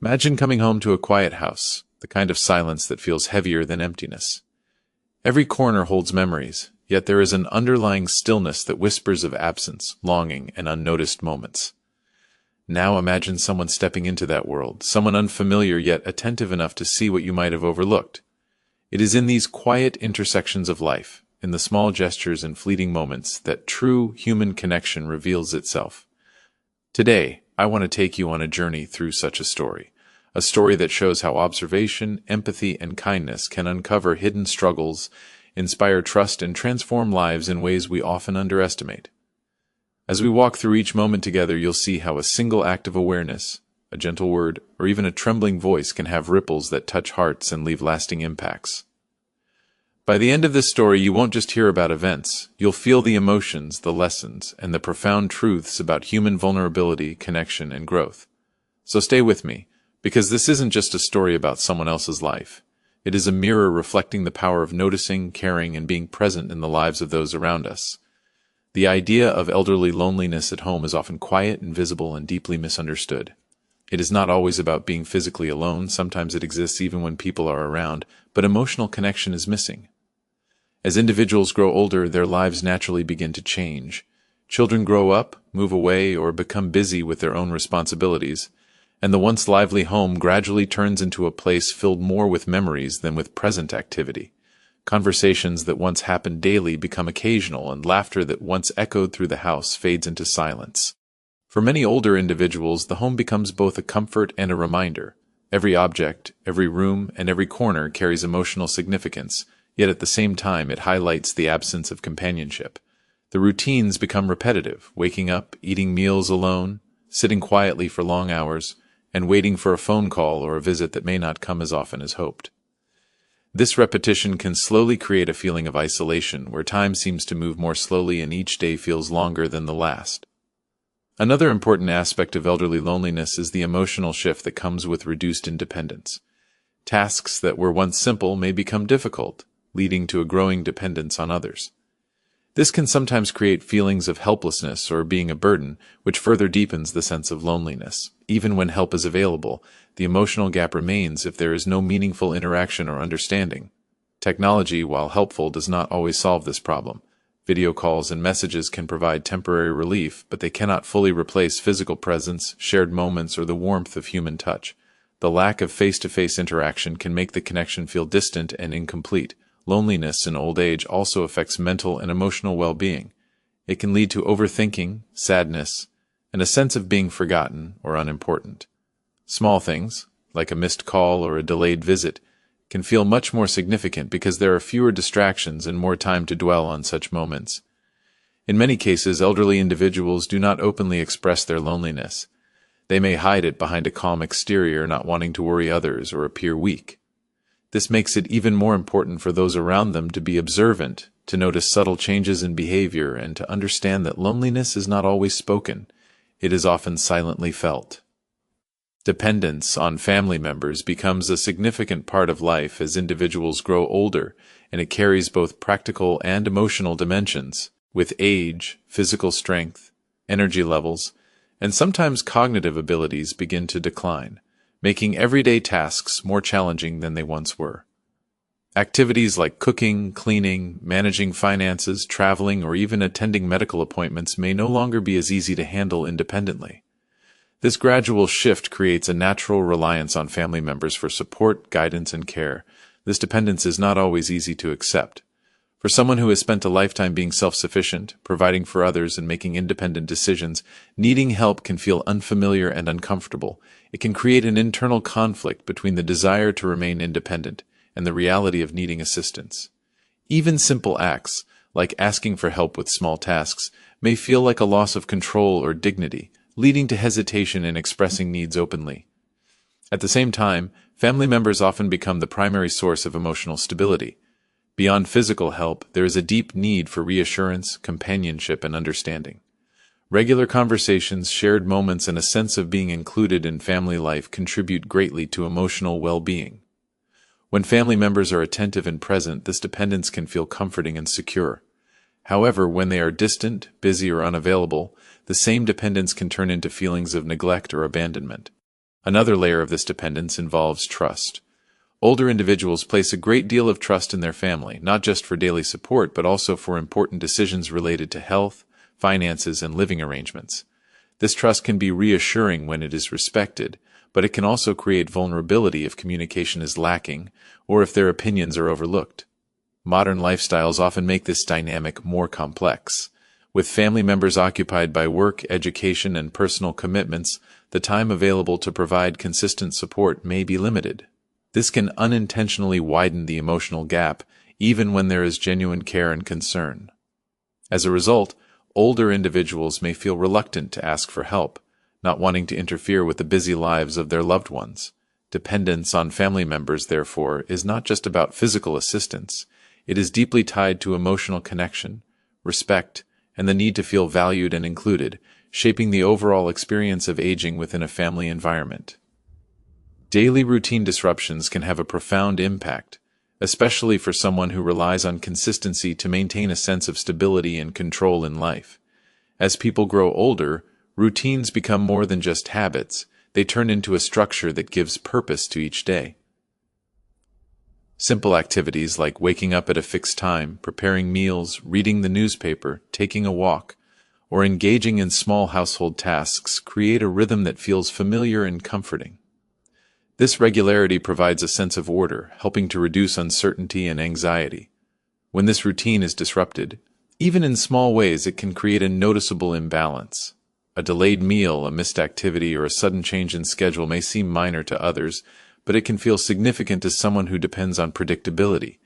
Imagine coming home to a quiet house, the kind of silence that feels heavier than emptiness. Every corner holds memories, yet there is an underlying stillness that whispers of absence, longing, and unnoticed moments. Now imagine someone stepping into that world, someone unfamiliar yet attentive enough to see what you might have overlooked. It is in these quiet intersections of life, in the small gestures and fleeting moments, that true human connection reveals itself. Today, I want to take you on a journey through such a story that shows how observation, empathy, and kindness can uncover hidden struggles, inspire trust, and transform lives in ways we often underestimate. As we walk through each moment together, you'll see how a single act of awareness, a gentle word, or even a trembling voice can have ripples that touch hearts and leave lasting impacts. By the end of this story, you won't just hear about events. You'll feel the emotions, the lessons, and the profound truths about human vulnerability, connection, and growth. So stay with me, because this isn't just a story about someone else's life. It is a mirror reflecting the power of noticing, caring, and being present in the lives of those around us. The idea of elderly loneliness at home is often quiet, invisible, and deeply misunderstood. It is not always about being physically alone. Sometimes it exists even when people are around, but emotional connection is missing. As individuals grow older, their lives naturally begin to change. Children grow up, move away, or become busy with their own responsibilities, and the once lively home gradually turns into a place filled more with memories than with present activity. Conversations that once happened daily become occasional, and laughter that once echoed through the house fades into silence. For many older individuals, the home becomes both a comfort and a reminder. Every object, every room, and every corner carries emotional significance, yet at the same time it highlights the absence of companionship. The routines become repetitive, waking up, eating meals alone, sitting quietly for long hours, and waiting for a phone call or a visit that may not come as often as hoped. This repetition can slowly create a feeling of isolation, where time seems to move more slowly and each day feels longer than the last. Another important aspect of elderly loneliness is the emotional shift that comes with reduced independence. Tasks that were once simple may become difficult, leading to a growing dependence on others. This can sometimes create feelings of helplessness or being a burden, which further deepens the sense of loneliness. Even when help is available, the emotional gap remains if there is no meaningful interaction or understanding. Technology, while helpful, does not always solve this problem. Video calls and messages can provide temporary relief, but they cannot fully replace physical presence, shared moments, or the warmth of human touch. The lack of face-to-face interaction can make the connection feel distant and incomplete. Loneliness in old age also affects mental and emotional well-being. It can lead to overthinking, sadness, and a sense of being forgotten or unimportant. Small things, like a missed call or a delayed visit, can feel much more significant because there are fewer distractions and more time to dwell on such moments. In many cases, elderly individuals do not openly express their loneliness. They may hide it behind a calm exterior, not wanting to worry others or appear weak. This makes it even more important for those around them to be observant, to notice subtle changes in behavior, and to understand that loneliness is not always spoken. It is often silently felt. Dependence on family members becomes a significant part of life as individuals grow older, and it carries both practical and emotional dimensions. With age, physical strength, energy levels, and sometimes cognitive abilities begin to decline, making everyday tasks more challenging than they once were. Activities like cooking, cleaning, managing finances, traveling, or even attending medical appointments may no longer be as easy to handle independently. This gradual shift creates a natural reliance on family members for support, guidance, and care. This dependence is not always easy to accept. For someone who has spent a lifetime being self-sufficient, providing for others, and making independent decisions, needing help can feel unfamiliar and uncomfortable. It can create an internal conflict between the desire to remain independent and the reality of needing assistance. Even simple acts, like asking for help with small tasks, may feel like a loss of control or dignity, leading to hesitation in expressing needs openly. At the same time, family members often become the primary source of emotional stability. Beyond physical help, there is a deep need for reassurance, companionship, and understanding. Regular conversations, shared moments, and a sense of being included in family life contribute greatly to emotional well-being. When family members are attentive and present, this dependence can feel comforting and secure. However, when they are distant, busy, or unavailable, the same dependence can turn into feelings of neglect or abandonment. Another layer of this dependence involves trust. Older individuals place a great deal of trust in their family, not just for daily support, but also for important decisions related to health, finances, and living arrangements. This trust can be reassuring when it is respected, but it can also create vulnerability if communication is lacking or if their opinions are overlooked. Modern lifestyles often make this dynamic more complex. With family members occupied by work, education, and personal commitments, the time available to provide consistent support may be limited. This can unintentionally widen the emotional gap, even when there is genuine care and concern. As a result, older individuals may feel reluctant to ask for help, not wanting to interfere with the busy lives of their loved ones. Dependence on family members, therefore, is not just about physical assistance. It is deeply tied to emotional connection, respect, and the need to feel valued and included, shaping the overall experience of aging within a family environment. Daily routine disruptions can have a profound impact, especially for someone who relies on consistency to maintain a sense of stability and control in life. As people grow older, routines become more than just habits. They turn into a structure that gives purpose to each day. Simple activities like waking up at a fixed time, preparing meals, reading the newspaper, taking a walk, or engaging in small household tasks create a rhythm that feels familiar and comforting. This regularity provides a sense of order, helping to reduce uncertainty and anxiety. When this routine is disrupted, even in small ways, it can create a noticeable imbalance. A delayed meal, a missed activity, or a sudden change in schedule may seem minor to others, but it can feel significant to someone who depends on predictability.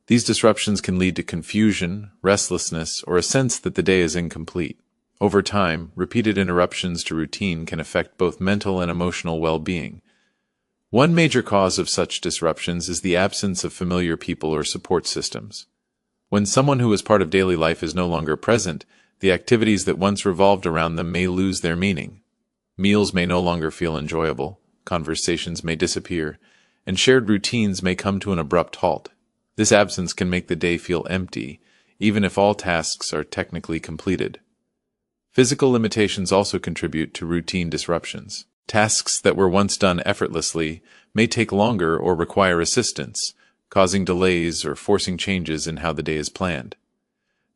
These disruptions can lead to confusion, restlessness, or a sense that the day is incomplete. Over time, repeated interruptions to routine can affect both mental and emotional well-being. One major cause of such disruptions is the absence of familiar people or support systems. When someone who is part of daily life is no longer present, the activities that once revolved around them may lose their meaning. Meals may no longer feel enjoyable, conversations may disappear, and shared routines may come to an abrupt halt. This absence can make the day feel empty, even if all tasks are technically completed. Physical limitations also contribute to routine disruptions. Tasks that were once done effortlessly may take longer or require assistance, causing delays or forcing changes in how the day is planned.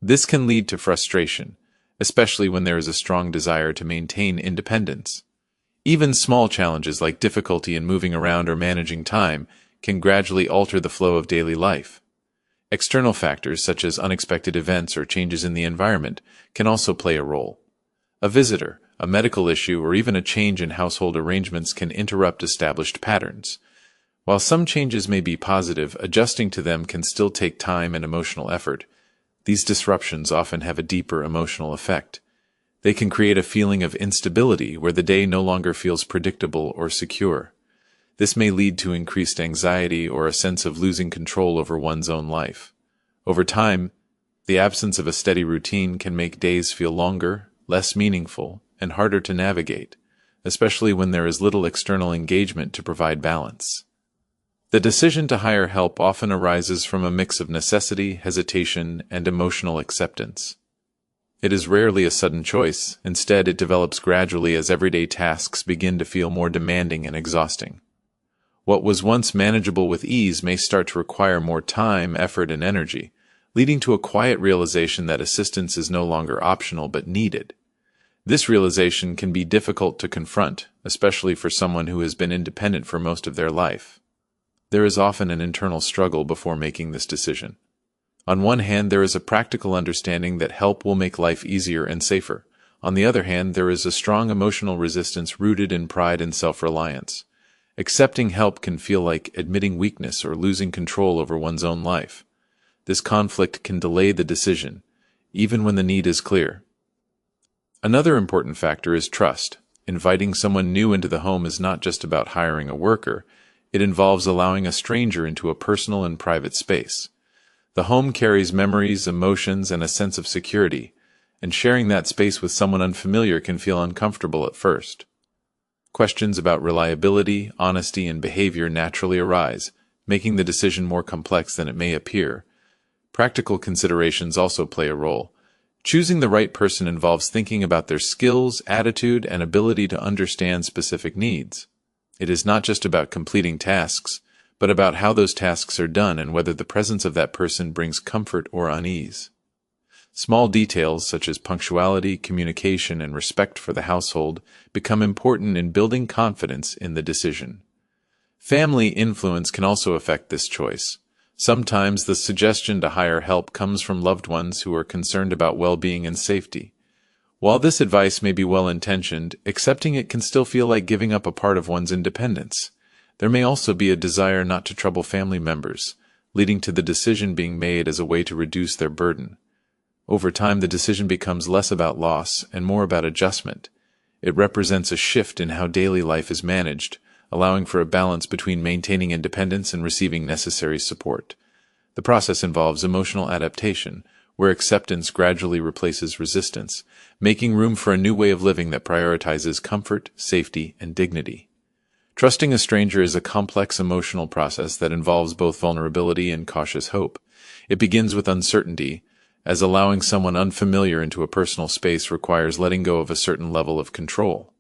This can lead to frustration, especially when there is a strong desire to maintain independence. Even small challenges like difficulty in moving around or managing time can gradually alter the flow of daily life. External factors such as unexpected events or changes in the environment can also play a role. A visitor, a medical issue, or even a change in household arrangements can interrupt established patterns. While some changes may be positive, adjusting to them can still take time and emotional effort. These disruptions often have a deeper emotional effect. They can create a feeling of instability where the day no longer feels predictable or secure. This may lead to increased anxiety or a sense of losing control over one's own life. Over time, the absence of a steady routine can make days feel longer, less meaningful, and harder to navigate, especially when there is little external engagement to provide balance. The decision to hire help often arises from a mix of necessity, hesitation, and emotional acceptance. It is rarely a sudden choice. Instead, it develops gradually as everyday tasks begin to feel more demanding and exhausting. What was once manageable with ease may start to require more time, effort, and energy, leading to a quiet realization that assistance is no longer optional but needed. This realization can be difficult to confront, especially for someone who has been independent for most of their life. There is often an internal struggle before making this decision. On one hand, there is a practical understanding that help will make life easier and safer. On the other hand, there is a strong emotional resistance rooted in pride and self-reliance. Accepting help can feel like admitting weakness or losing control over one's own life. This conflict can delay the decision, even when the need is clear. Another important factor is trust. Inviting someone new into the home is not just about hiring a worker. It involves allowing a stranger into a personal and private space. The home carries memories, emotions, and a sense of security, and sharing that space with someone unfamiliar can feel uncomfortable at first. Questions about reliability, honesty, and behavior naturally arise, making the decision more complex than it may appear. Practical considerations also play a role. Choosing the right person involves thinking about their skills, attitude, and ability to understand specific needs. It is not just about completing tasks, but about how those tasks are done and whether the presence of that person brings comfort or unease. Small details such as punctuality, communication, and respect for the household become important in building confidence in the decision. Family influence can also affect this choice. Sometimes the suggestion to hire help comes from loved ones who are concerned about well-being and safety. While this advice may be well-intentioned, accepting it can still feel like giving up a part of one's independence. There may also be a desire not to trouble family members, leading to the decision being made as a way to reduce their burden. Over time, the decision becomes less about loss and more about adjustment. It represents a shift in how daily life is managed, allowing for a balance between maintaining independence and receiving necessary support. The process involves emotional adaptation, where acceptance gradually replaces resistance, making room for a new way of living that prioritizes comfort, safety, and dignity. Trusting a stranger is a complex emotional process that involves both vulnerability and cautious hope. It begins with uncertainty, as allowing someone unfamiliar into a personal space requires letting go of a certain level of control.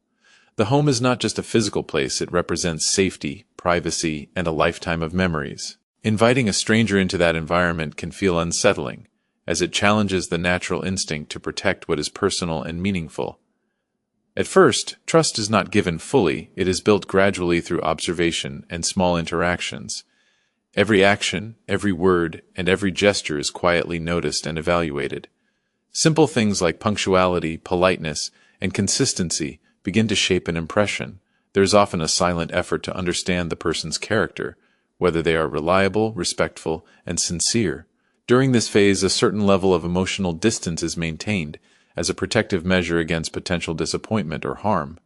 The home is not just a physical place, it represents safety, privacy, and a lifetime of memories. Inviting a stranger into that environment can feel unsettling, as it challenges the natural instinct to protect what is personal and meaningful. At first, trust is not given fully, it is built gradually through observation and small interactions. Every action, every word, and every gesture is quietly noticed and evaluated. Simple things like punctuality, politeness, and consistency begin to shape an impression. There is often a silent effort to understand the person's character, whether they are reliable, respectful, and sincere. During this phase, a certain level of emotional distance is maintained as a protective measure against potential disappointment or harm.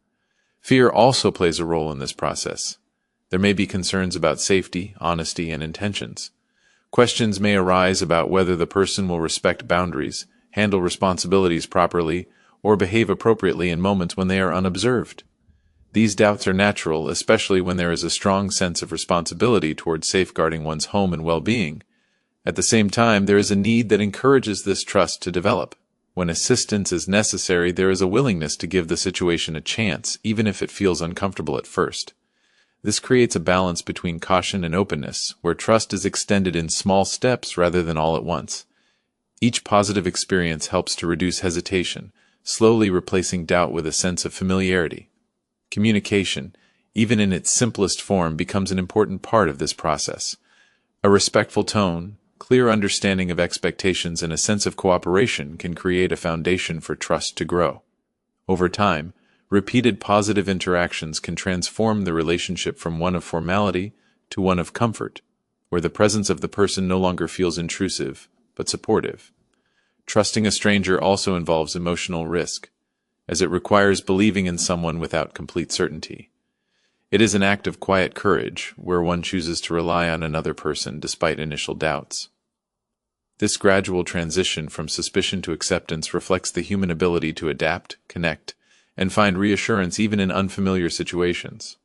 Fear also plays a role in this process. There may be concerns about safety, honesty, and intentions. Questions may arise about whether the person will respect boundaries, handle responsibilities properly, or behave appropriately in moments when they are unobserved. These doubts are natural, especially when there is a strong sense of responsibility towards safeguarding one's home and well-being. At the same time, there is a need that encourages this trust to develop. When assistance is necessary, there is a willingness to give the situation a chance, even if it feels uncomfortable at first. This creates a balance between caution and openness, where trust is extended in small steps rather than all at once. Each positive experience helps to reduce hesitation, slowly replacing doubt with a sense of familiarity. Communication, even in its simplest form, becomes an important part of this process. A respectful tone, clear understanding of expectations, and a sense of cooperation can create a foundation for trust to grow. Over time, repeated positive interactions can transform the relationship from one of formality to one of comfort, where the presence of the person no longer feels intrusive, but supportive. Trusting a stranger also involves emotional risk, as it requires believing in someone without complete certainty. It is an act of quiet courage, where one chooses to rely on another person despite initial doubts. This gradual transition from suspicion to acceptance reflects the human ability to adapt, connect, and find reassurance even in unfamiliar situations.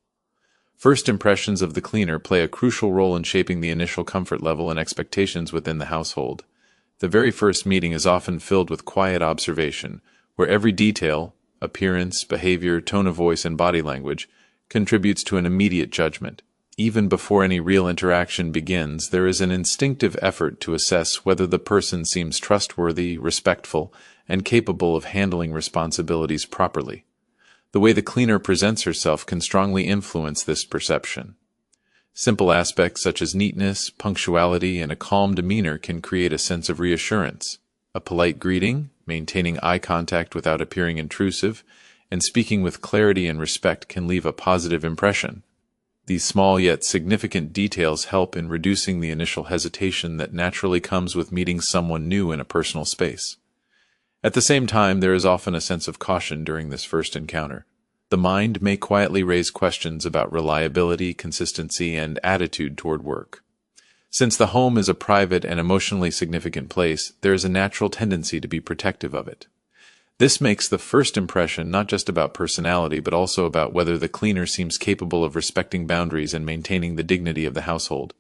First impressions of the cleaner play a crucial role in shaping the initial comfort level and expectations within the household. The very first meeting is often filled with quiet observation, where every detail, appearance, behavior, tone of voice, and body language contributes to an immediate judgment. Even before any real interaction begins, there is an instinctive effort to assess whether the person seems trustworthy, respectful, and capable of handling responsibilities properly. The way the cleaner presents herself can strongly influence this perception. Simple aspects such as neatness, punctuality, and a calm demeanor can create a sense of reassurance. A polite greeting, maintaining eye contact without appearing intrusive, and speaking with clarity and respect can leave a positive impression. These small yet significant details help in reducing the initial hesitation that naturally comes with meeting someone new in a personal space. At the same time, there is often a sense of caution during this first encounter. The mind may quietly raise questions about reliability, consistency, and attitude toward work. Since the home is a private and emotionally significant place, there is a natural tendency to be protective of it. This makes the first impression not just about personality, but also about whether the cleaner seems capable of respecting boundaries and maintaining the dignity of the household.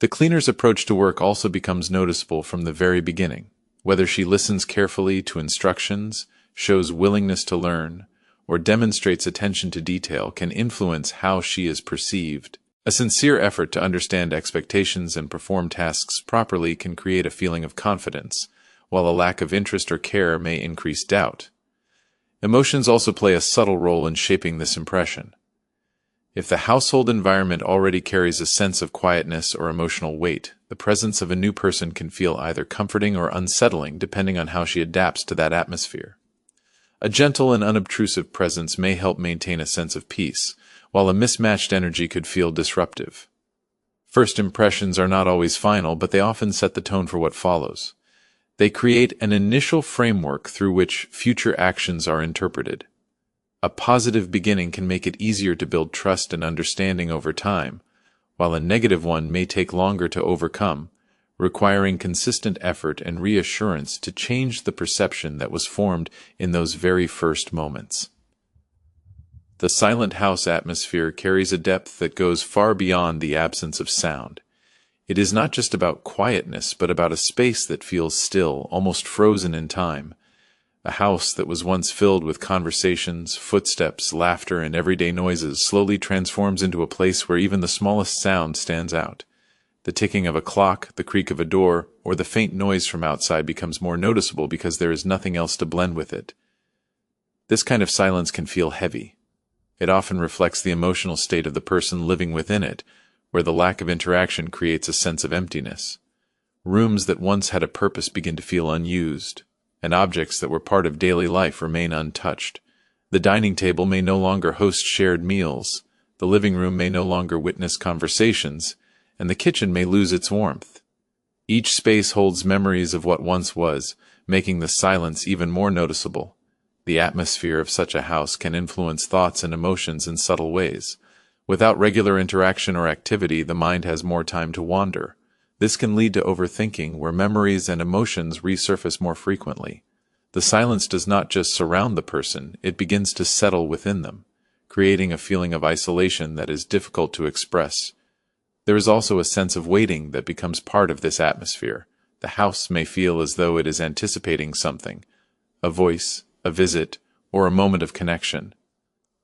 The cleaner's approach to work also becomes noticeable from the very beginning, whether she listens carefully to instructions, shows willingness to learn, or demonstrates attention to detail can influence how she is perceived. A sincere effort to understand expectations and perform tasks properly can create a feeling of confidence, while a lack of interest or care may increase doubt. Emotions also play a subtle role in shaping this impression. If the household environment already carries a sense of quietness or emotional weight, the presence of a new person can feel either comforting or unsettling depending on how she adapts to that atmosphere. A gentle and unobtrusive presence may help maintain a sense of peace, while a mismatched energy could feel disruptive. First impressions are not always final, but they often set the tone for what follows. They create an initial framework through which future actions are interpreted. A positive beginning can make it easier to build trust and understanding over time, while a negative one may take longer to overcome, requiring consistent effort and reassurance to change the perception that was formed in those very first moments. The silent house atmosphere carries a depth that goes far beyond the absence of sound. It is not just about quietness, but about a space that feels still, almost frozen in time. A house that was once filled with conversations, footsteps, laughter, and everyday noises slowly transforms into a place where even the smallest sound stands out. The ticking of a clock, the creak of a door, or the faint noise from outside becomes more noticeable because there is nothing else to blend with it. This kind of silence can feel heavy. It often reflects the emotional state of the person living within it, where the lack of interaction creates a sense of emptiness. Rooms that once had a purpose begin to feel unused, and objects that were part of daily life remain untouched. The dining table may no longer host shared meals, the living room may no longer witness conversations, and the kitchen may lose its warmth. Each space holds memories of what once was, making the silence even more noticeable. The atmosphere of such a house can influence thoughts and emotions in subtle ways. Without regular interaction or activity, the mind has more time to wander. This can lead to overthinking, where memories and emotions resurface more frequently. The silence does not just surround the person, it begins to settle within them, creating a feeling of isolation that is difficult to express. There is also a sense of waiting that becomes part of this atmosphere. The house may feel as though it is anticipating something, a voice, a visit, or a moment of connection.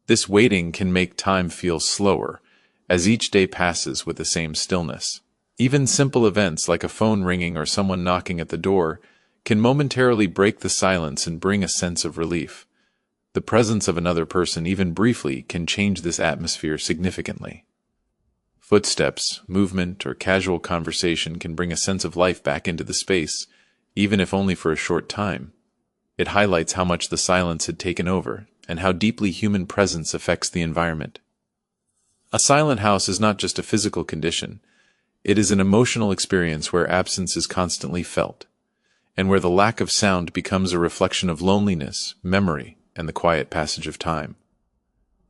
This waiting can make time feel slower, as each day passes with the same stillness. Even simple events like a phone ringing or someone knocking at the door can momentarily break the silence and bring a sense of relief. The presence of another person, even briefly, can change this atmosphere significantly. Footsteps, movement, or casual conversation can bring a sense of life back into the space, even if only for a short time. It highlights how much the silence had taken over, and how deeply human presence affects the environment. A silent house is not just a physical condition. It is an emotional experience where absence is constantly felt, and where the lack of sound becomes a reflection of loneliness, memory, and the quiet passage of time.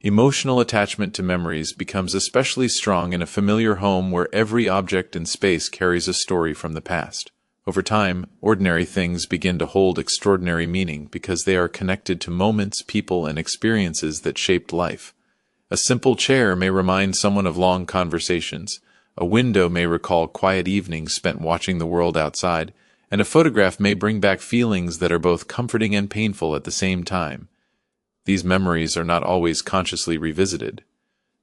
Emotional attachment to memories becomes especially strong in a familiar home where every object and space carries a story from the past. Over time, ordinary things begin to hold extraordinary meaning because they are connected to moments, people, and experiences that shaped life. A simple chair may remind someone of long conversations. A window may recall quiet evenings spent watching the world outside, and a photograph may bring back feelings that are both comforting and painful at the same time. These memories are not always consciously revisited.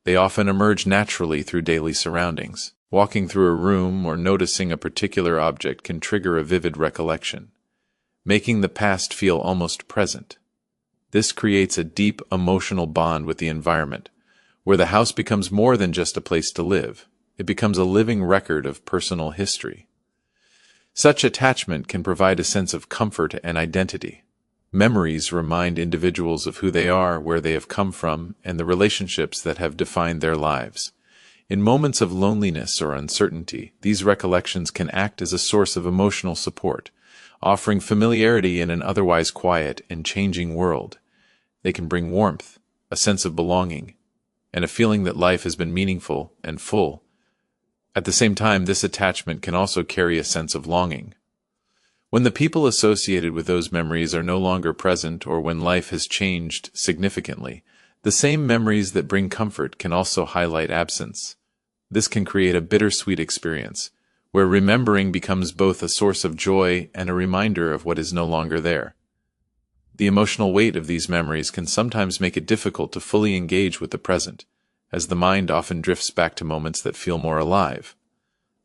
They often emerge naturally through daily surroundings. Walking through a room or noticing a particular object can trigger a vivid recollection, making the past feel almost present. This creates a deep emotional bond with the environment, where the house becomes more than just a place to live. It becomes a living record of personal history. Such attachment can provide a sense of comfort and identity. Memories remind individuals of who they are, where they have come from, and the relationships that have defined their lives. In moments of loneliness or uncertainty, these recollections can act as a source of emotional support, offering familiarity in an otherwise quiet and changing world. They can bring warmth, a sense of belonging, and a feeling that life has been meaningful and full. At the same time, this attachment can also carry a sense of longing. When the people associated with those memories are no longer present, or when life has changed significantly, the same memories that bring comfort can also highlight absence. This can create a bittersweet experience, where remembering becomes both a source of joy and a reminder of what is no longer there. The emotional weight of these memories can sometimes make it difficult to fully engage with the present, as the mind often drifts back to moments that feel more alive.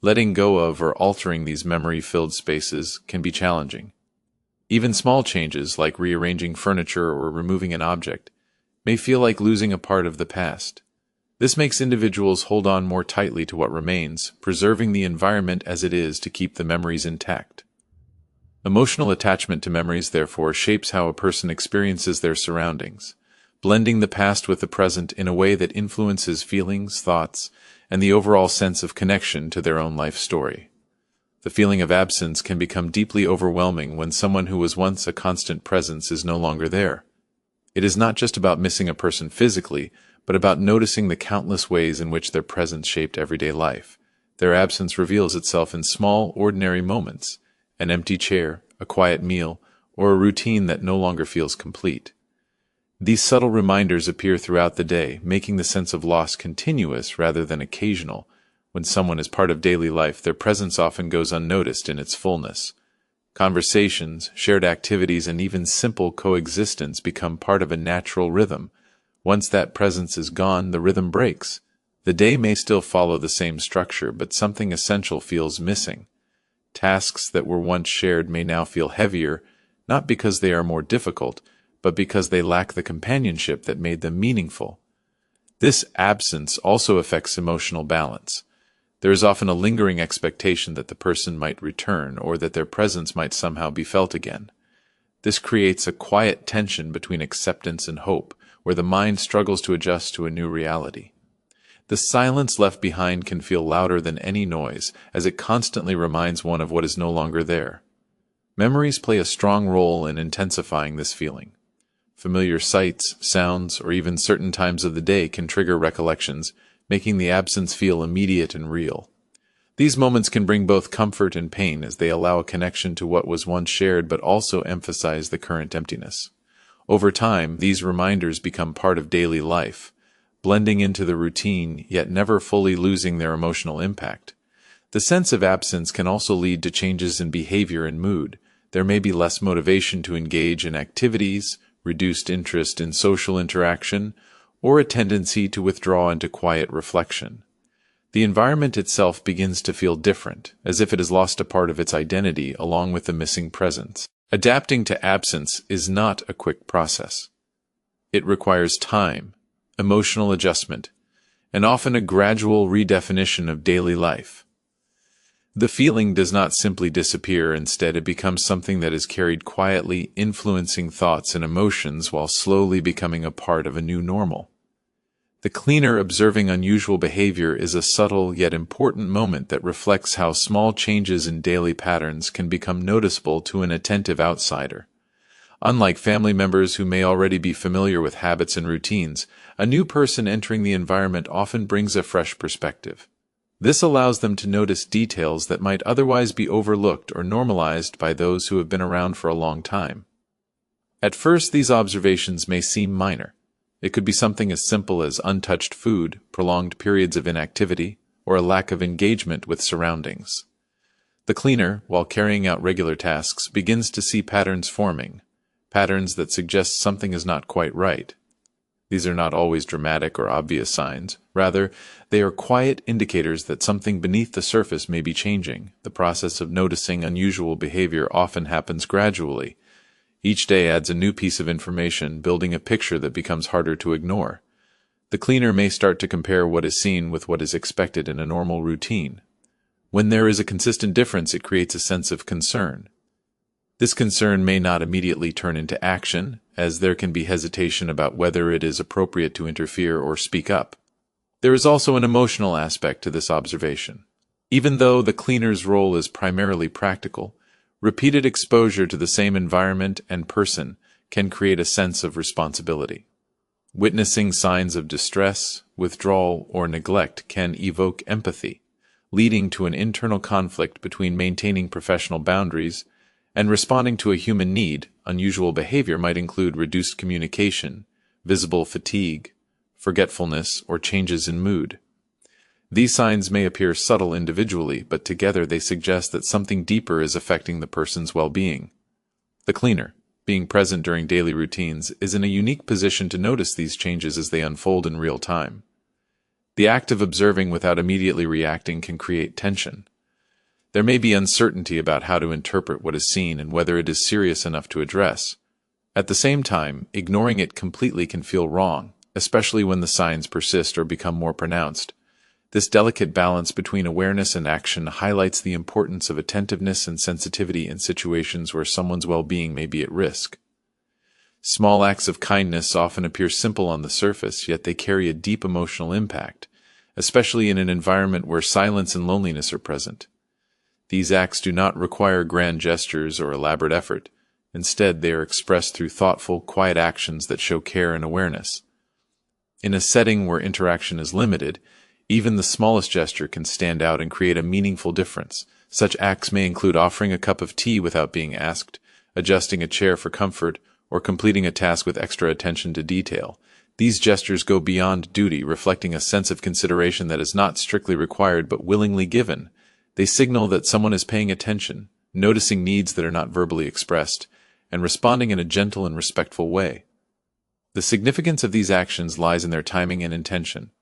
Letting go of or altering these memory-filled spaces can be challenging. Even small changes, like rearranging furniture or removing an object, may feel like losing a part of the past. This makes individuals hold on more tightly to what remains, preserving the environment as it is to keep the memories intact. Emotional attachment to memories, therefore, shapes how a person experiences their surroundings, blending the past with the present in a way that influences feelings, thoughts, and the overall sense of connection to their own life story. The feeling of absence can become deeply overwhelming when someone who was once a constant presence is no longer there. It is not just about missing a person physically, but about noticing the countless ways in which their presence shaped everyday life. Their absence reveals itself in small, ordinary moments: an empty chair, a quiet meal, or a routine that no longer feels complete. These subtle reminders appear throughout the day, making the sense of loss continuous rather than occasional. When someone is part of daily life, their presence often goes unnoticed in its fullness. Conversations, shared activities, and even simple coexistence become part of a natural rhythm. Once that presence is gone, the rhythm breaks. The day may still follow the same structure, but something essential feels missing. Tasks that were once shared may now feel heavier, not because they are more difficult, but because they lack the companionship that made them meaningful. This absence also affects emotional balance. There is often a lingering expectation that the person might return, or that their presence might somehow be felt again. This creates a quiet tension between acceptance and hope, where the mind struggles to adjust to a new reality. The silence left behind can feel louder than any noise, as it constantly reminds one of what is no longer there. Memories play a strong role in intensifying this feeling. Familiar sights, sounds, or even certain times of the day can trigger recollections, making the absence feel immediate and real. These moments can bring both comfort and pain, as they allow a connection to what was once shared but also emphasize the current emptiness. Over time, these reminders become part of daily life, blending into the routine yet never fully losing their emotional impact. The sense of absence can also lead to changes in behavior and mood. There may be less motivation to engage in activities, reduced interest in social interaction, or a tendency to withdraw into quiet reflection. The environment itself begins to feel different, as if it has lost a part of its identity along with the missing presence. Adapting to absence is not a quick process. It requires time, emotional adjustment, and often a gradual redefinition of daily life. The feeling does not simply disappear. Instead, it becomes something that is carried quietly, influencing thoughts and emotions while slowly becoming a part of a new normal. The cleaner observing unusual behavior is a subtle yet important moment that reflects how small changes in daily patterns can become noticeable to an attentive outsider. Unlike family members who may already be familiar with habits and routines, a new person entering the environment often brings a fresh perspective. This allows them to notice details that might otherwise be overlooked or normalized by those who have been around for a long time. At first, these observations may seem minor. It could be something as simple as untouched food, prolonged periods of inactivity, or a lack of engagement with surroundings. The cleaner, while carrying out regular tasks, begins to see patterns forming, patterns that suggest something is not quite right. These are not always dramatic or obvious signs. Rather, they are quiet indicators that something beneath the surface may be changing. The process of noticing unusual behavior often happens gradually. Each day adds a new piece of information, building a picture that becomes harder to ignore. The cleaner may start to compare what is seen with what is expected in a normal routine. When there is a consistent difference, it creates a sense of concern. This concern may not immediately turn into action, as there can be hesitation about whether it is appropriate to interfere or speak up. There is also an emotional aspect to this observation. Even though the cleaner's role is primarily practical, repeated exposure to the same environment and person can create a sense of responsibility. Witnessing signs of distress, withdrawal, or neglect can evoke empathy, leading to an internal conflict between maintaining professional boundaries and responding to a human need. Unusual behavior might include reduced communication, visible fatigue, forgetfulness, or changes in mood. These signs may appear subtle individually, but together they suggest that something deeper is affecting the person's well-being. The cleaner, being present during daily routines, is in a unique position to notice these changes as they unfold in real time. The act of observing without immediately reacting can create tension. There may be uncertainty about how to interpret what is seen and whether it is serious enough to address. At the same time, ignoring it completely can feel wrong, especially when the signs persist or become more pronounced. This delicate balance between awareness and action highlights the importance of attentiveness and sensitivity in situations where someone's well-being may be at risk. Small acts of kindness often appear simple on the surface, yet they carry a deep emotional impact, especially in an environment where silence and loneliness are present. These acts do not require grand gestures or elaborate effort. Instead, they are expressed through thoughtful, quiet actions that show care and awareness. In a setting where interaction is limited, even the smallest gesture can stand out and create a meaningful difference. Such acts may include offering a cup of tea without being asked, adjusting a chair for comfort, or completing a task with extra attention to detail. These gestures go beyond duty, reflecting a sense of consideration that is not strictly required but willingly given. They signal that someone is paying attention, noticing needs that are not verbally expressed, and responding in a gentle and respectful way. The significance of these actions lies in their timing and intention.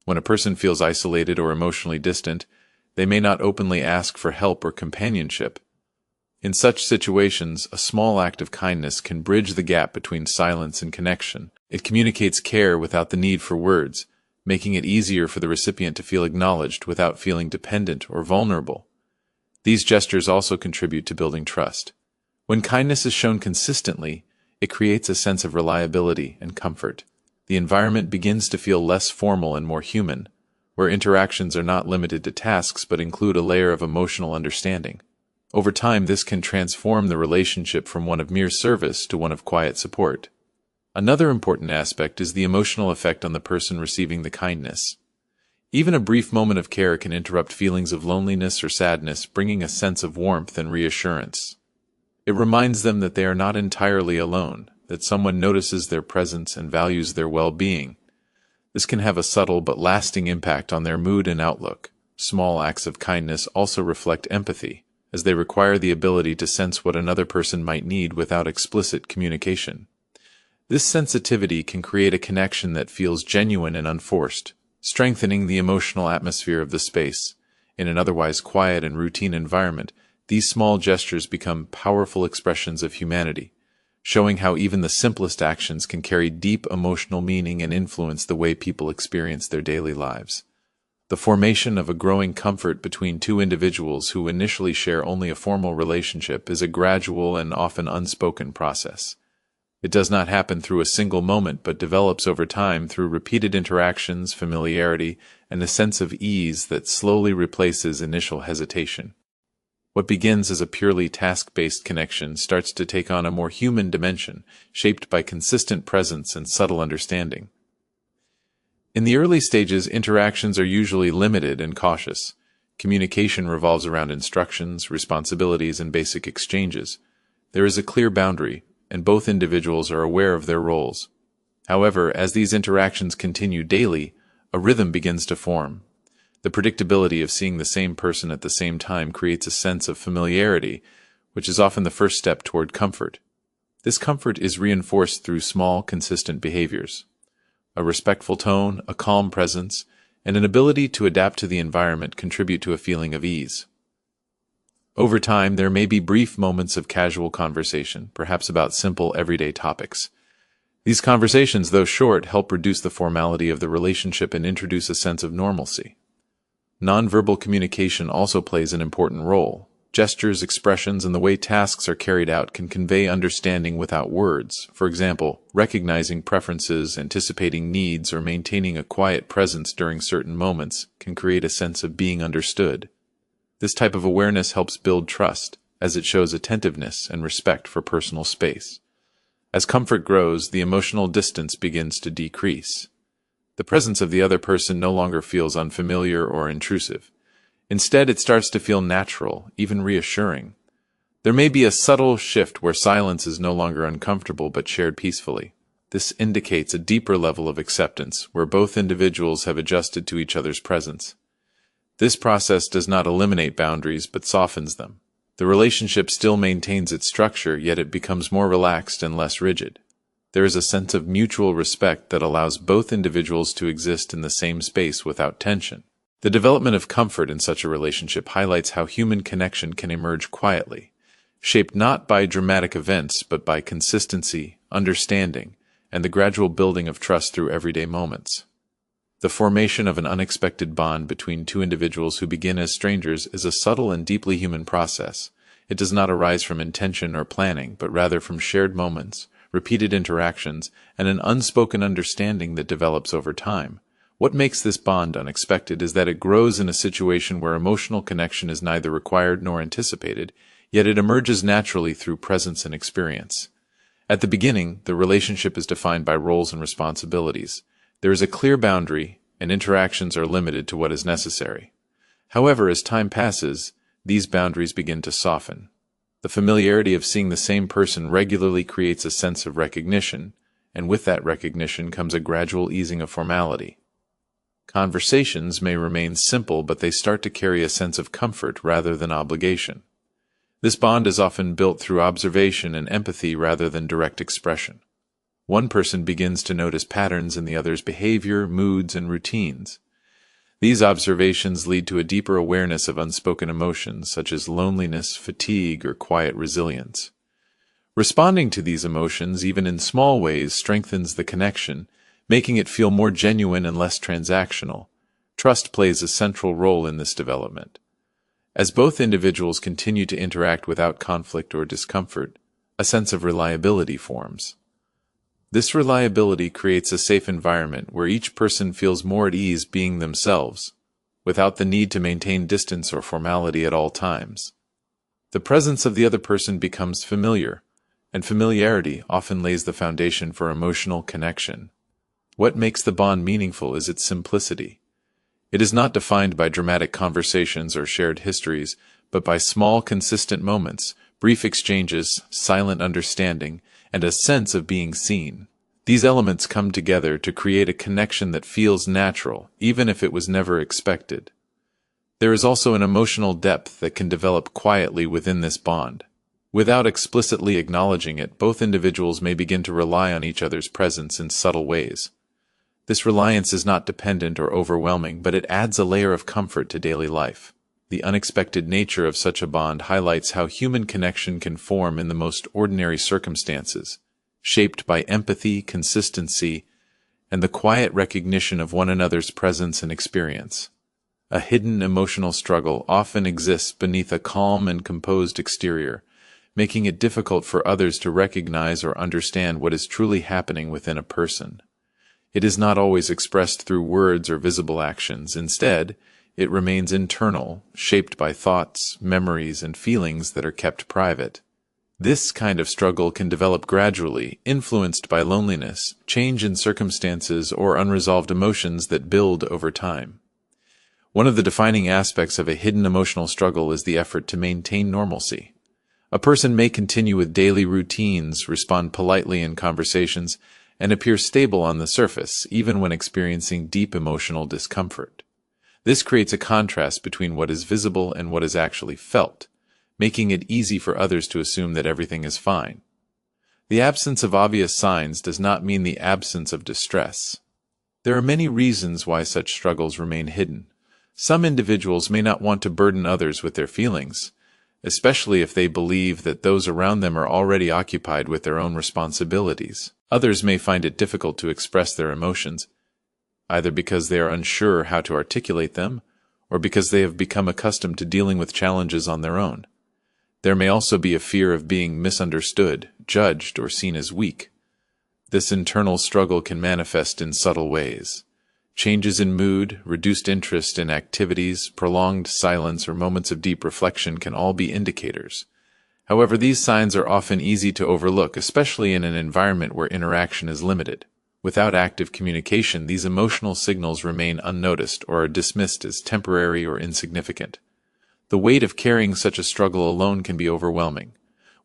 When a person feels isolated or emotionally distant, they may not openly ask for help or companionship. In such situations, a small act of kindness can bridge the gap between silence and connection. It communicates care without the need for words, making it easier for the recipient to feel acknowledged without feeling dependent or vulnerable. These gestures also contribute to building trust. When kindness is shown consistently, it creates a sense of reliability and comfort. The environment begins to feel less formal and more human, where interactions are not limited to tasks but include a layer of emotional understanding. Over time, this can transform the relationship from one of mere service to one of quiet support. Another important aspect is the emotional effect on the person receiving the kindness. Even a brief moment of care can interrupt feelings of loneliness or sadness, bringing a sense of warmth and reassurance. It reminds them that they are not entirely alone, that someone notices their presence and values their well-being. This can have a subtle but lasting impact on their mood and outlook. Small acts of kindness also reflect empathy, as they require the ability to sense what another person might need without explicit communication. This sensitivity can create a connection that feels genuine and unforced, strengthening the emotional atmosphere of the space. In an otherwise quiet and routine environment, these small gestures become powerful expressions of humanity, showing how even the simplest actions can carry deep emotional meaning and influence the way people experience their daily lives. The formation of a growing comfort between two individuals who initially share only a formal relationship is a gradual and often unspoken process. It does not happen through a single moment but develops over time through repeated interactions, familiarity, and a sense of ease that slowly replaces initial hesitation. What begins as a purely task-based connection starts to take on a more human dimension, shaped by consistent presence and subtle understanding. In the early stages, interactions are usually limited and cautious. Communication revolves around instructions, responsibilities, and basic exchanges. There is a clear boundary, and both individuals are aware of their roles. However, as these interactions continue daily, a rhythm begins to form. The predictability of seeing the same person at the same time creates a sense of familiarity, which is often the first step toward comfort. This comfort is reinforced through small, consistent behaviors. A respectful tone, a calm presence, and an ability to adapt to the environment contribute to a feeling of ease. Over time, there may be brief moments of casual conversation, perhaps about simple, everyday topics. These conversations, though short, help reduce the formality of the relationship and introduce a sense of normalcy. Nonverbal communication also plays an important role. Gestures, expressions, and the way tasks are carried out can convey understanding without words. For example, recognizing preferences, anticipating needs, or maintaining a quiet presence during certain moments can create a sense of being understood. This type of awareness helps build trust, as it shows attentiveness and respect for personal space. As comfort grows, the emotional distance begins to decrease. The presence of the other person no longer feels unfamiliar or intrusive. Instead, it starts to feel natural, even reassuring. There may be a subtle shift where silence is no longer uncomfortable but shared peacefully. This indicates a deeper level of acceptance, where both individuals have adjusted to each other's presence. This process does not eliminate boundaries but softens them. The relationship still maintains its structure, yet it becomes more relaxed and less rigid. There is a sense of mutual respect that allows both individuals to exist in the same space without tension. The development of comfort in such a relationship highlights how human connection can emerge quietly, shaped not by dramatic events but by consistency, understanding, and the gradual building of trust through everyday moments. The formation of an unexpected bond between two individuals who begin as strangers is a subtle and deeply human process. It does not arise from intention or planning, but rather from shared moments, repeated interactions, and an unspoken understanding that develops over time. What makes this bond unexpected is that it grows in a situation where emotional connection is neither required nor anticipated, yet it emerges naturally through presence and experience. At the beginning, the relationship is defined by roles and responsibilities. There is a clear boundary, and interactions are limited to what is necessary. However, as time passes, these boundaries begin to soften. The familiarity of seeing the same person regularly creates a sense of recognition, and with that recognition comes a gradual easing of formality. Conversations may remain simple, but they start to carry a sense of comfort rather than obligation. This bond is often built through observation and empathy rather than direct expression. One person begins to notice patterns in the other's behavior, moods, and routines. These observations lead to a deeper awareness of unspoken emotions such as loneliness, fatigue, or quiet resilience. Responding to these emotions, even in small ways, strengthens the connection, making it feel more genuine and less transactional. Trust plays a central role in this development. As both individuals continue to interact without conflict or discomfort, a sense of reliability forms. This reliability creates a safe environment where each person feels more at ease being themselves, without the need to maintain distance or formality at all times. The presence of the other person becomes familiar, and familiarity often lays the foundation for emotional connection. What makes the bond meaningful is its simplicity. It is not defined by dramatic conversations or shared histories, but by small, consistent moments, brief exchanges, silent understanding, and a sense of being seen. These elements come together to create a connection that feels natural, even if it was never expected. There is also an emotional depth that can develop quietly within this bond. Without explicitly acknowledging it, both individuals may begin to rely on each other's presence in subtle ways. This reliance is not dependent or overwhelming, but it adds a layer of comfort to daily life. The unexpected nature of such a bond highlights how human connection can form in the most ordinary circumstances, shaped by empathy, consistency, and the quiet recognition of one another's presence and experience. A hidden emotional struggle often exists beneath a calm and composed exterior, making it difficult for others to recognize or understand what is truly happening within a person. It is not always expressed through words or visible actions. Instead, it remains internal, shaped by thoughts, memories, and feelings that are kept private. This kind of struggle can develop gradually, influenced by loneliness, change in circumstances, or unresolved emotions that build over time. One of the defining aspects of a hidden emotional struggle is the effort to maintain normalcy. A person may continue with daily routines, respond politely in conversations, and appear stable on the surface, even when experiencing deep emotional discomfort. This creates a contrast between what is visible and what is actually felt, making it easy for others to assume that everything is fine. The absence of obvious signs does not mean the absence of distress. There are many reasons why such struggles remain hidden. Some individuals may not want to burden others with their feelings, especially if they believe that those around them are already occupied with their own responsibilities. Others may find it difficult to express their emotions, either because they are unsure how to articulate them, or because they have become accustomed to dealing with challenges on their own. There may also be a fear of being misunderstood, judged, or seen as weak. This internal struggle can manifest in subtle ways. Changes in mood, reduced interest in activities, prolonged silence, or moments of deep reflection can all be indicators. However, these signs are often easy to overlook, especially in an environment where interaction is limited. Without active communication, these emotional signals remain unnoticed or are dismissed as temporary or insignificant. The weight of carrying such a struggle alone can be overwhelming.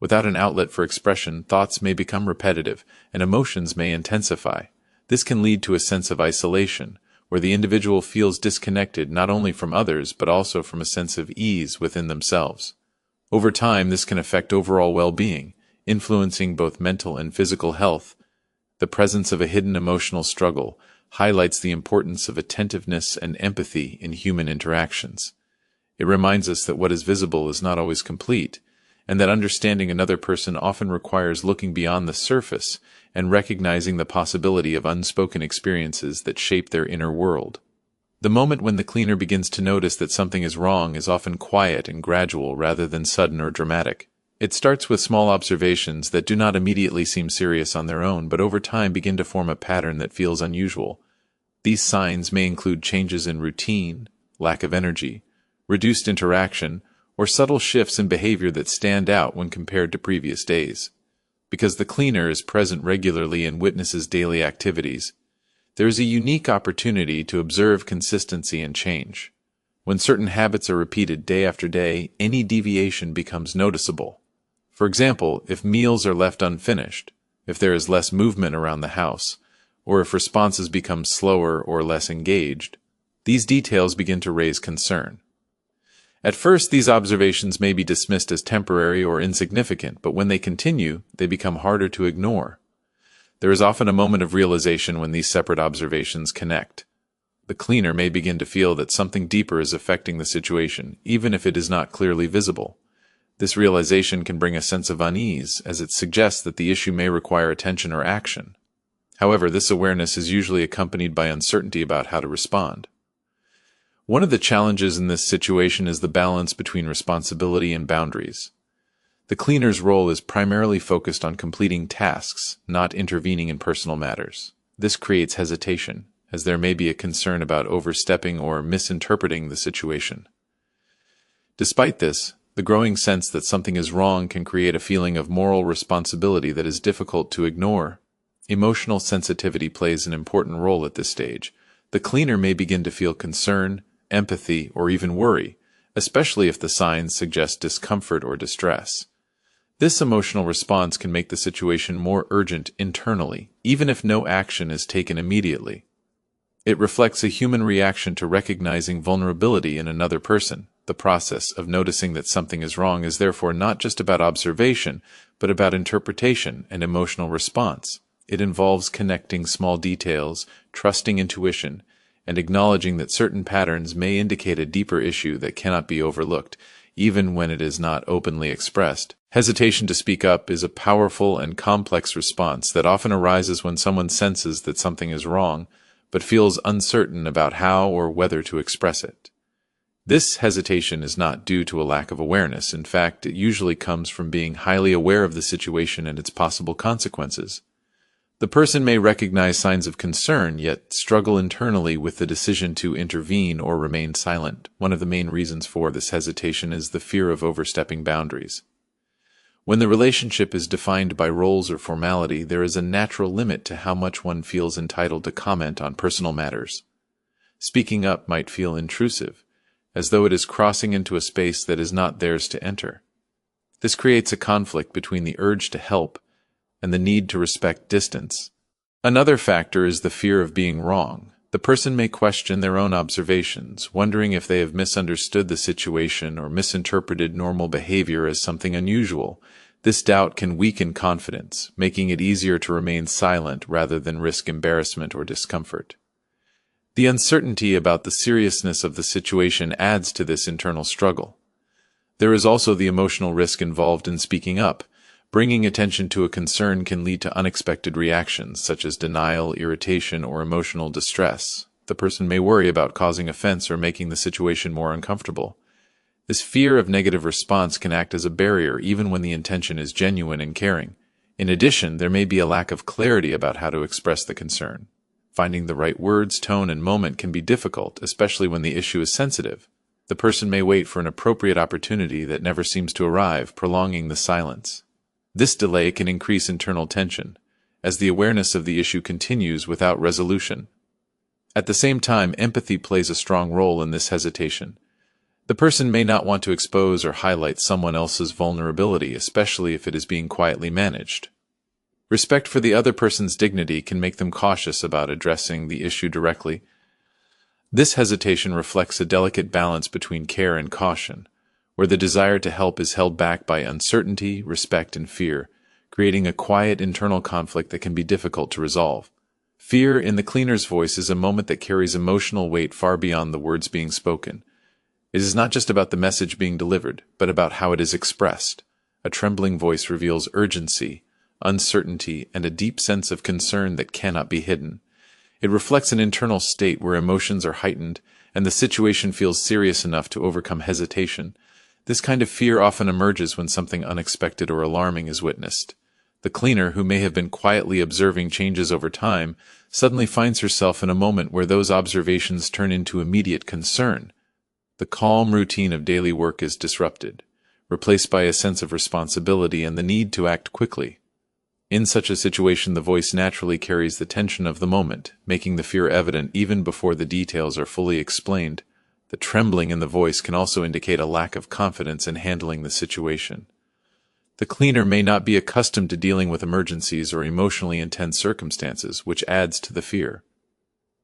Without an outlet for expression, thoughts may become repetitive, and emotions may intensify. This can lead to a sense of isolation, where the individual feels disconnected not only from others but also from a sense of ease within themselves. Over time, this can affect overall well-being, influencing both mental and physical health. The presence of a hidden emotional struggle highlights the importance of attentiveness and empathy in human interactions. It reminds us that what is visible is not always complete, and that understanding another person often requires looking beyond the surface and recognizing the possibility of unspoken experiences that shape their inner world. The moment when the cleaner begins to notice that something is wrong is often quiet and gradual rather than sudden or dramatic. It starts with small observations that do not immediately seem serious on their own, but over time begin to form a pattern that feels unusual. These signs may include changes in routine, lack of energy, reduced interaction, or subtle shifts in behavior that stand out when compared to previous days. Because the cleaner is present regularly and witnesses daily activities, there is a unique opportunity to observe consistency and change. When certain habits are repeated day after day, any deviation becomes noticeable. For example, if meals are left unfinished, if there is less movement around the house, or if responses become slower or less engaged, these details begin to raise concern. At first, these observations may be dismissed as temporary or insignificant, but when they continue, they become harder to ignore. There is often a moment of realization when these separate observations connect. The cleaner may begin to feel that something deeper is affecting the situation, even if it is not clearly visible. This realization can bring a sense of unease, as it suggests that the issue may require attention or action. However, this awareness is usually accompanied by uncertainty about how to respond. One of the challenges in this situation is the balance between responsibility and boundaries. The cleaner's role is primarily focused on completing tasks, not intervening in personal matters. This creates hesitation, as there may be a concern about overstepping or misinterpreting the situation. Despite this, the growing sense that something is wrong can create a feeling of moral responsibility that is difficult to ignore. Emotional sensitivity plays an important role at this stage. The cleaner may begin to feel concern, empathy, or even worry, especially if the signs suggest discomfort or distress. This emotional response can make the situation more urgent internally, even if no action is taken immediately. It reflects a human reaction to recognizing vulnerability in another person. The process of noticing that something is wrong is therefore not just about observation, but about interpretation and emotional response. It involves connecting small details, trusting intuition, and acknowledging that certain patterns may indicate a deeper issue that cannot be overlooked, even when it is not openly expressed. Hesitation to speak up is a powerful and complex response that often arises when someone senses that something is wrong, but feels uncertain about how or whether to express it. This hesitation is not due to a lack of awareness. In fact, it usually comes from being highly aware of the situation and its possible consequences. The person may recognize signs of concern, yet struggle internally with the decision to intervene or remain silent. One of the main reasons for this hesitation is the fear of overstepping boundaries. When the relationship is defined by roles or formality, there is a natural limit to how much one feels entitled to comment on personal matters. Speaking up might feel intrusive, as though it is crossing into a space that is not theirs to enter. This creates a conflict between the urge to help and the need to respect distance. Another factor is the fear of being wrong. The person may question their own observations, wondering if they have misunderstood the situation or misinterpreted normal behavior as something unusual. This doubt can weaken confidence, making it easier to remain silent rather than risk embarrassment or discomfort. The uncertainty about the seriousness of the situation adds to this internal struggle. There is also the emotional risk involved in speaking up. Bringing attention to a concern can lead to unexpected reactions, such as denial, irritation, or emotional distress. The person may worry about causing offense or making the situation more uncomfortable. This fear of negative response can act as a barrier even when the intention is genuine and caring. In addition, there may be a lack of clarity about how to express the concern. Finding the right words, tone, and moment can be difficult, especially when the issue is sensitive. The person may wait for an appropriate opportunity that never seems to arrive, prolonging the silence. This delay can increase internal tension, as the awareness of the issue continues without resolution. At the same time, empathy plays a strong role in this hesitation. The person may not want to expose or highlight someone else's vulnerability, especially if it is being quietly managed. Respect for the other person's dignity can make them cautious about addressing the issue directly. This hesitation reflects a delicate balance between care and caution. where the desire to help is held back by uncertainty, respect, and fear, creating a quiet internal conflict that can be difficult to resolve. Fear in the cleaner's voice is a moment that carries emotional weight far beyond the words being spoken. It is not just about the message being delivered, but about how it is expressed. A trembling voice reveals urgency, uncertainty, and a deep sense of concern that cannot be hidden. It reflects an internal state where emotions are heightened and the situation feels serious enough to overcome hesitation. This kind of fear often emerges when something unexpected or alarming is witnessed. The cleaner, who may have been quietly observing changes over time, suddenly finds herself in a moment where those observations turn into immediate concern. The calm routine of daily work is disrupted, replaced by a sense of responsibility and the need to act quickly. In such a situation, the voice naturally carries the tension of the moment, making the fear evident even before the details are fully explained. The trembling in the voice can also indicate a lack of confidence in handling the situation. The cleaner may not be accustomed to dealing with emergencies or emotionally intense circumstances, which adds to the fear.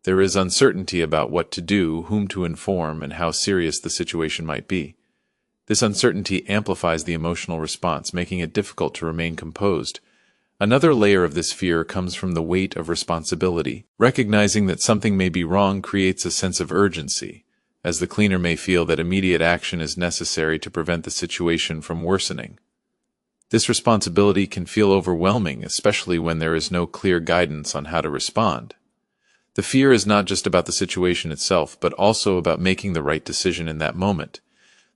There is uncertainty about what to do, whom to inform, and how serious the situation might be. This uncertainty amplifies the emotional response, making it difficult to remain composed. Another layer of this fear comes from the weight of responsibility. Recognizing that something may be wrong creates a sense of urgency, as the cleaner may feel that immediate action is necessary to prevent the situation from worsening. This responsibility can feel overwhelming, especially when there is no clear guidance on how to respond. The fear is not just about the situation itself, but also about making the right decision in that moment.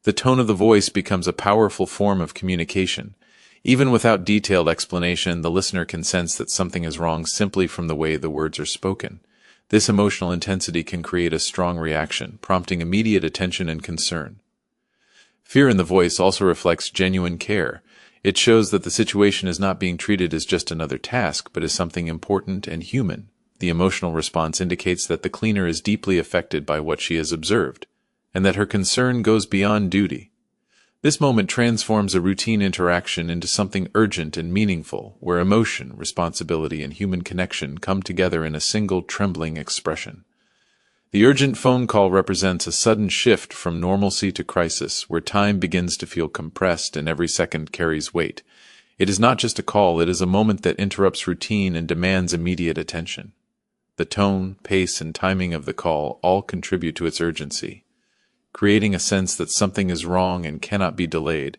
The tone of the voice becomes a powerful form of communication. Even without detailed explanation, the listener can sense that something is wrong simply from the way the words are spoken. This emotional intensity can create a strong reaction, prompting immediate attention and concern. Fear in the voice also reflects genuine care. It shows that the situation is not being treated as just another task, but as something important and human. The emotional response indicates that the cleaner is deeply affected by what she has observed, and that her concern goes beyond duty. This moment transforms a routine interaction into something urgent and meaningful, where emotion, responsibility, and human connection come together in a single trembling expression. The urgent phone call represents a sudden shift from normalcy to crisis, where time begins to feel compressed and every second carries weight. It is not just a call, it is a moment that interrupts routine and demands immediate attention. The tone, pace, and timing of the call all contribute to its urgency, creating a sense that something is wrong and cannot be delayed.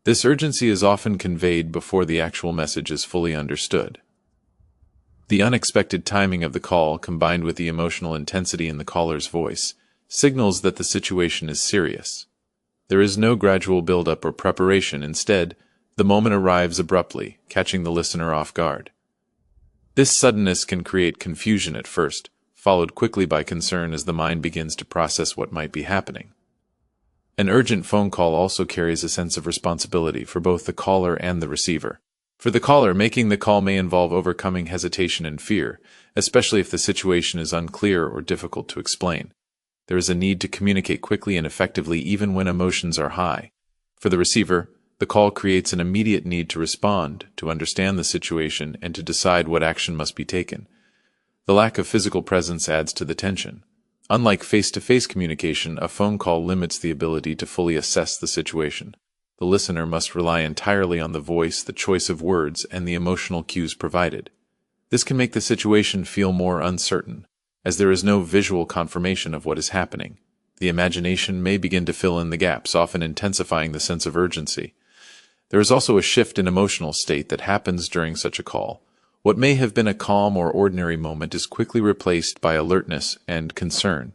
This urgency is often conveyed before the actual message is fully understood. The unexpected timing of the call, combined with the emotional intensity in the caller's voice, signals that the situation is serious. There is no gradual build-up or preparation. Instead, the moment arrives abruptly, catching the listener off guard. This suddenness can create confusion at first, followed quickly by concern as the mind begins to process what might be happening. An urgent phone call also carries a sense of responsibility for both the caller and the receiver. For the caller, making the call may involve overcoming hesitation and fear, especially if the situation is unclear or difficult to explain. There is a need to communicate quickly and effectively even when emotions are high. For the receiver, the call creates an immediate need to respond, to understand the situation, and to decide what action must be taken. The lack of physical presence adds to the tension. Unlike face-to-face communication, a phone call limits the ability to fully assess the situation. The listener must rely entirely on the voice, the choice of words, and the emotional cues provided. This can make the situation feel more uncertain, as there is no visual confirmation of what is happening. The imagination may begin to fill in the gaps, often intensifying the sense of urgency. There is also a shift in emotional state that happens during such a call. What may have been a calm or ordinary moment is quickly replaced by alertness and concern.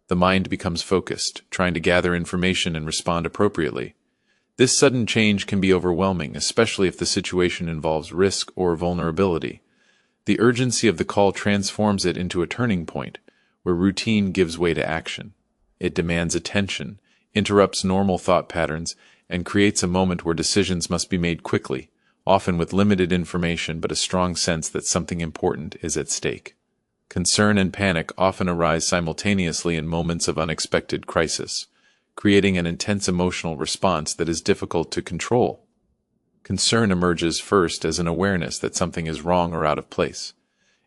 The mind becomes focused, trying to gather information and respond appropriately. This sudden change can be overwhelming, especially if the situation involves risk or vulnerability. The urgency of the call transforms it into a turning point, where routine gives way to action. It demands attention, interrupts normal thought patterns, and creates a moment where decisions must be made quickly, often with limited information but a strong sense that something important is at stake. Concern and panic often arise simultaneously in moments of unexpected crisis, creating an intense emotional response that is difficult to control. Concern emerges first as an awareness that something is wrong or out of place.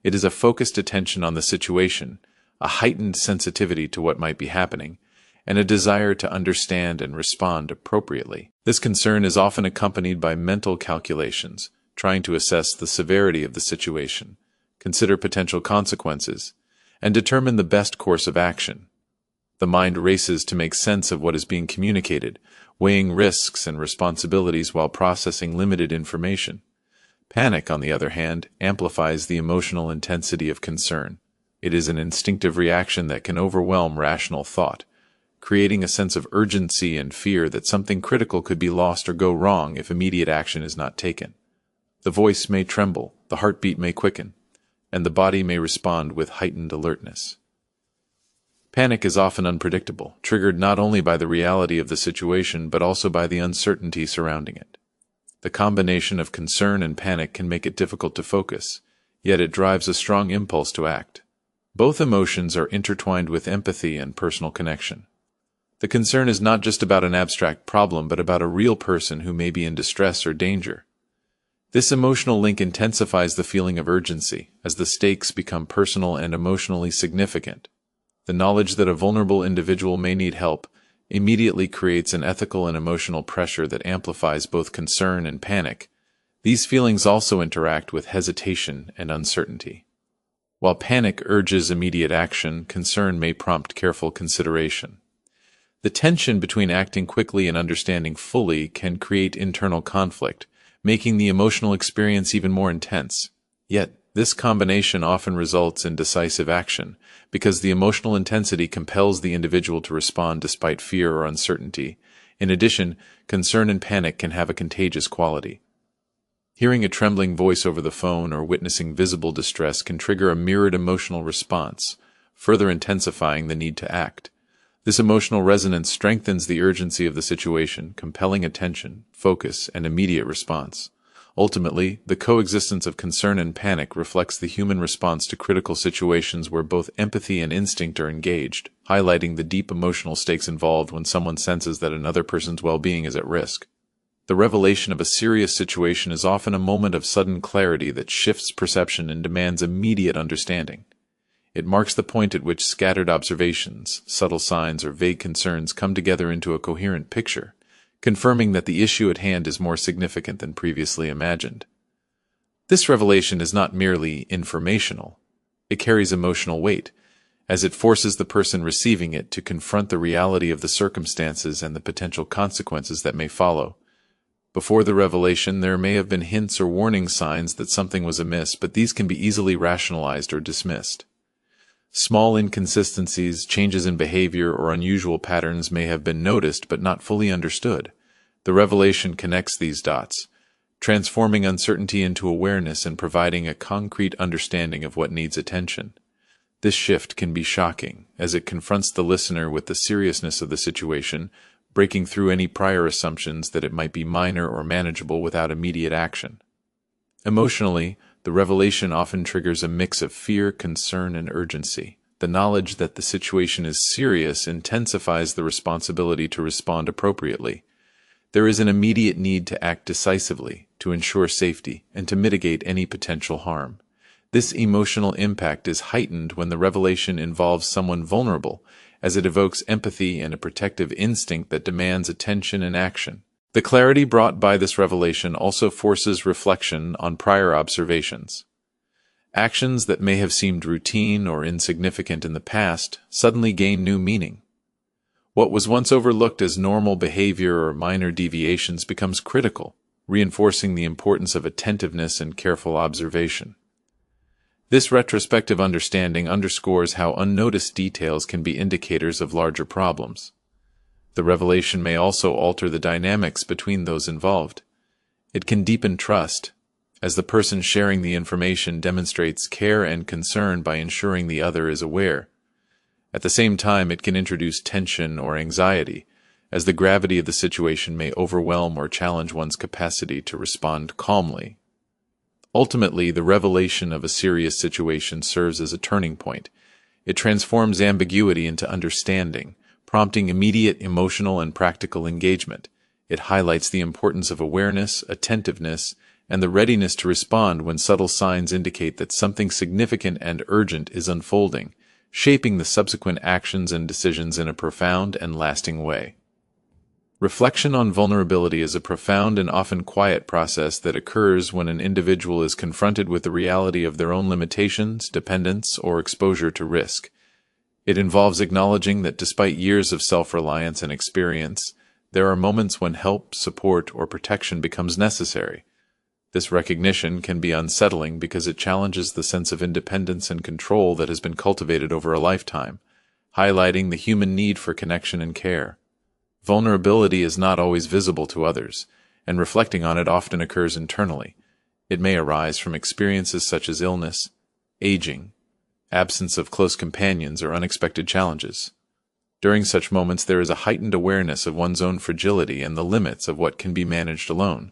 It is a focused attention on the situation, a heightened sensitivity to what might be happening, and a desire to understand and respond appropriately. This concern is often accompanied by mental calculations, trying to assess the severity of the situation, consider potential consequences, and determine the best course of action. The mind races to make sense of what is being communicated, weighing risks and responsibilities while processing limited information. Panic, on the other hand, amplifies the emotional intensity of concern. It is an instinctive reaction that can overwhelm rational thought, creating a sense of urgency and fear that something critical could be lost or go wrong if immediate action is not taken. The voice may tremble, the heartbeat may quicken, and the body may respond with heightened alertness. Panic is often unpredictable, triggered not only by the reality of the situation but also by the uncertainty surrounding it. The combination of concern and panic can make it difficult to focus, yet it drives a strong impulse to act. Both emotions are intertwined with empathy and personal connection. The concern is not just about an abstract problem but about a real person who may be in distress or danger. This emotional link intensifies the feeling of urgency as the stakes become personal and emotionally significant. The knowledge that a vulnerable individual may need help immediately creates an ethical and emotional pressure that amplifies both concern and panic. These feelings also interact with hesitation and uncertainty. While panic urges immediate action, concern may prompt careful consideration. The tension between acting quickly and understanding fully can create internal conflict, making the emotional experience even more intense. Yet, this combination often results in decisive action, because the emotional intensity compels the individual to respond despite fear or uncertainty. In addition, concern and panic can have a contagious quality. Hearing a trembling voice over the phone or witnessing visible distress can trigger a mirrored emotional response, further intensifying the need to act. This emotional resonance strengthens the urgency of the situation, compelling attention, focus, and immediate response. Ultimately, the coexistence of concern and panic reflects the human response to critical situations where both empathy and instinct are engaged, highlighting the deep emotional stakes involved when someone senses that another person's well-being is at risk. The revelation of a serious situation is often a moment of sudden clarity that shifts perception and demands immediate understanding. It marks the point at which scattered observations, subtle signs, or vague concerns come together into a coherent picture, confirming that the issue at hand is more significant than previously imagined. This revelation is not merely informational. It carries emotional weight, as it forces the person receiving it to confront the reality of the circumstances and the potential consequences that may follow. Before the revelation, there may have been hints or warning signs that something was amiss, but these can be easily rationalized or dismissed. Small inconsistencies, changes in behavior, or unusual patterns may have been noticed but not fully understood. The revelation connects these dots, transforming uncertainty into awareness and providing a concrete understanding of what needs attention. This shift can be shocking, as it confronts the listener with the seriousness of the situation, breaking through any prior assumptions that it might be minor or manageable without immediate action. Emotionally, the revelation often triggers a mix of fear, concern, and urgency. The knowledge that the situation is serious intensifies the responsibility to respond appropriately. There is an immediate need to act decisively, to ensure safety, and to mitigate any potential harm. This emotional impact is heightened when the revelation involves someone vulnerable, as it evokes empathy and a protective instinct that demands attention and action. The clarity brought by this revelation also forces reflection on prior observations. Actions that may have seemed routine or insignificant in the past suddenly gain new meaning. What was once overlooked as normal behavior or minor deviations becomes critical, reinforcing the importance of attentiveness and careful observation. This retrospective understanding underscores how unnoticed details can be indicators of larger problems. The revelation may also alter the dynamics between those involved. It can deepen trust, as the person sharing the information demonstrates care and concern by ensuring the other is aware. At the same time, it can introduce tension or anxiety, as the gravity of the situation may overwhelm or challenge one's capacity to respond calmly. Ultimately, the revelation of a serious situation serves as a turning point. It transforms ambiguity into understanding, prompting immediate emotional and practical engagement. It highlights the importance of awareness, attentiveness, and the readiness to respond when subtle signs indicate that something significant and urgent is unfolding, shaping the subsequent actions and decisions in a profound and lasting way. Reflection on vulnerability is a profound and often quiet process that occurs when an individual is confronted with the reality of their own limitations, dependence, or exposure to risk. It involves acknowledging that despite years of self-reliance and experience, there are moments when help, support, or protection becomes necessary. This recognition can be unsettling because it challenges the sense of independence and control that has been cultivated over a lifetime, highlighting the human need for connection and care. Vulnerability is not always visible to others, and reflecting on it often occurs internally. It may arise from experiences such as illness, aging, absence of close companions, or unexpected challenges. During such moments, there is a heightened awareness of one's own fragility and the limits of what can be managed alone.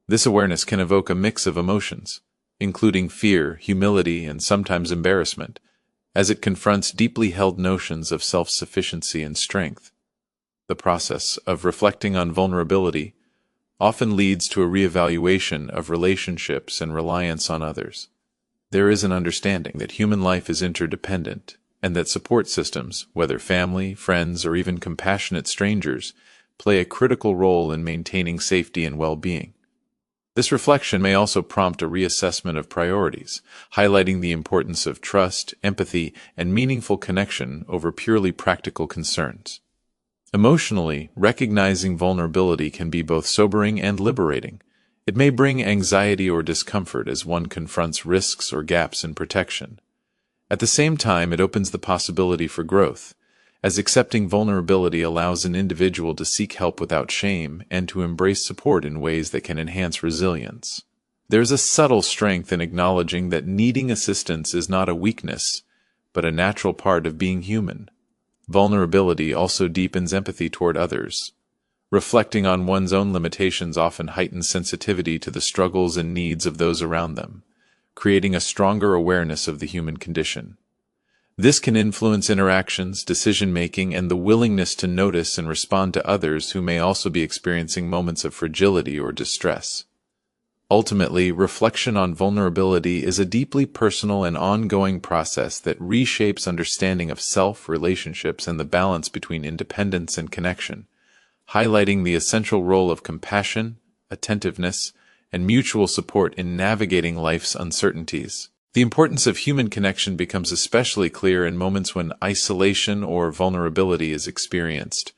This awareness can evoke a mix of emotions, including fear, humility, and sometimes embarrassment, as it confronts deeply held notions of self-sufficiency and strength. The process of reflecting on vulnerability often leads to a reevaluation of relationships and reliance on others. There is an understanding that human life is interdependent, and that support systems, whether family, friends, or even compassionate strangers, play a critical role in maintaining safety and well-being. This reflection may also prompt a reassessment of priorities, highlighting the importance of trust, empathy, and meaningful connection over purely practical concerns. Emotionally, recognizing vulnerability can be both sobering and liberating. It may bring anxiety or discomfort as one confronts risks or gaps in protection. At the same time, it opens the possibility for growth, as accepting vulnerability allows an individual to seek help without shame and to embrace support in ways that can enhance resilience. There's a subtle strength in acknowledging that needing assistance is not a weakness, but a natural part of being human. Vulnerability also deepens empathy toward others. Reflecting on one's own limitations often heightens sensitivity to the struggles and needs of those around them, creating a stronger awareness of the human condition. This can influence interactions, decision-making, and the willingness to notice and respond to others who may also be experiencing moments of fragility or distress. Ultimately, reflection on vulnerability is a deeply personal and ongoing process that reshapes understanding of self, relationships, and the balance between independence and connection, highlighting the essential role of compassion, attentiveness, and mutual support in navigating life's uncertainties. The importance of human connection becomes especially clear in moments when isolation or vulnerability is experienced,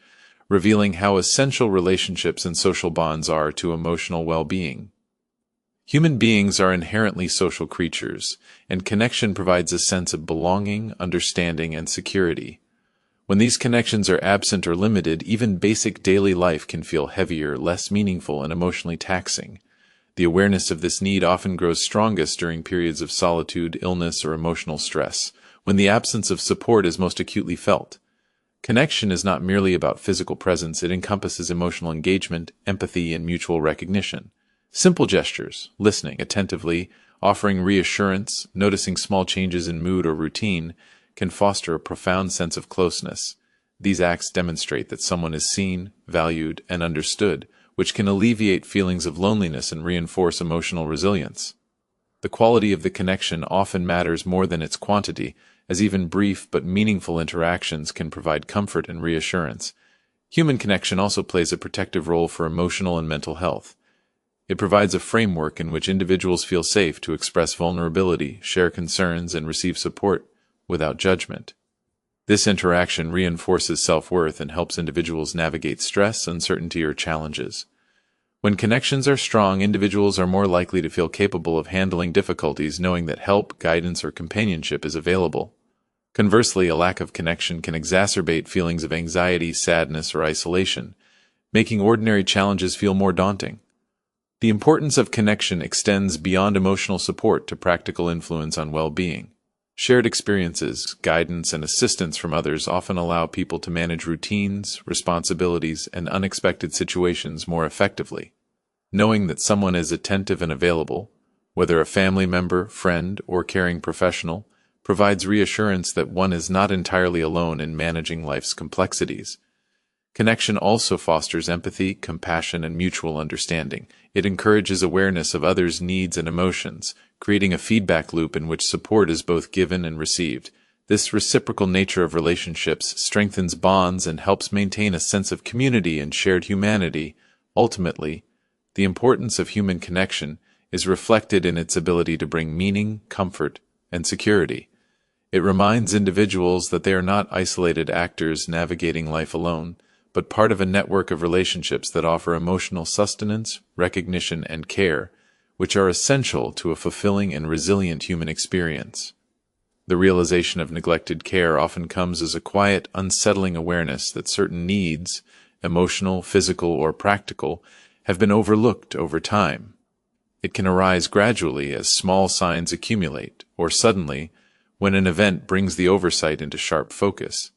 revealing how essential relationships and social bonds are to emotional well-being. Human beings are inherently social creatures, and connection provides a sense of belonging, understanding, and security. When these connections are absent or limited, even basic daily life can feel heavier, less meaningful, and emotionally taxing. The awareness of this need often grows strongest during periods of solitude, illness, or emotional stress, when the absence of support is most acutely felt. Connection is not merely about physical presence, it encompasses emotional engagement, empathy, and mutual recognition. Simple gestures, listening attentively, offering reassurance, noticing small changes in mood or routine, can foster a profound sense of closeness. These acts demonstrate that someone is seen, valued, and understood, which can alleviate feelings of loneliness and reinforce emotional resilience. The quality of the connection often matters more than its quantity, as even brief but meaningful interactions can provide comfort and reassurance. Human connection also plays a protective role for emotional and mental health. It provides a framework in which individuals feel safe to express vulnerability, share concerns, and receive support without judgment. This interaction reinforces self-worth and helps individuals navigate stress, uncertainty, or challenges. When connections are strong, individuals are more likely to feel capable of handling difficulties, knowing that help, guidance, or companionship is available. Conversely, a lack of connection can exacerbate feelings of anxiety, sadness, or isolation, making ordinary challenges feel more daunting. The importance of connection extends beyond emotional support to practical influence on well-being. Shared experiences, guidance, and assistance from others often allow people to manage routines, responsibilities, and unexpected situations more effectively. Knowing that someone is attentive and available, whether a family member, friend, or caring professional, provides reassurance that one is not entirely alone in managing life's complexities. Connection also fosters empathy, compassion, and mutual understanding. It encourages awareness of others' needs and emotions, creating a feedback loop in which support is both given and received. This reciprocal nature of relationships strengthens bonds and helps maintain a sense of community and shared humanity. Ultimately, the importance of human connection is reflected in its ability to bring meaning, comfort, and security. It reminds individuals that they are not isolated actors navigating life alone, but part of a network of relationships that offer emotional sustenance, recognition, and care, which are essential to a fulfilling and resilient human experience. The realization of neglected care often comes as a quiet, unsettling awareness that certain needs, emotional, physical, or practical, have been overlooked over time. It can arise gradually as small signs accumulate, or suddenly, when an event brings the oversight into sharp focus.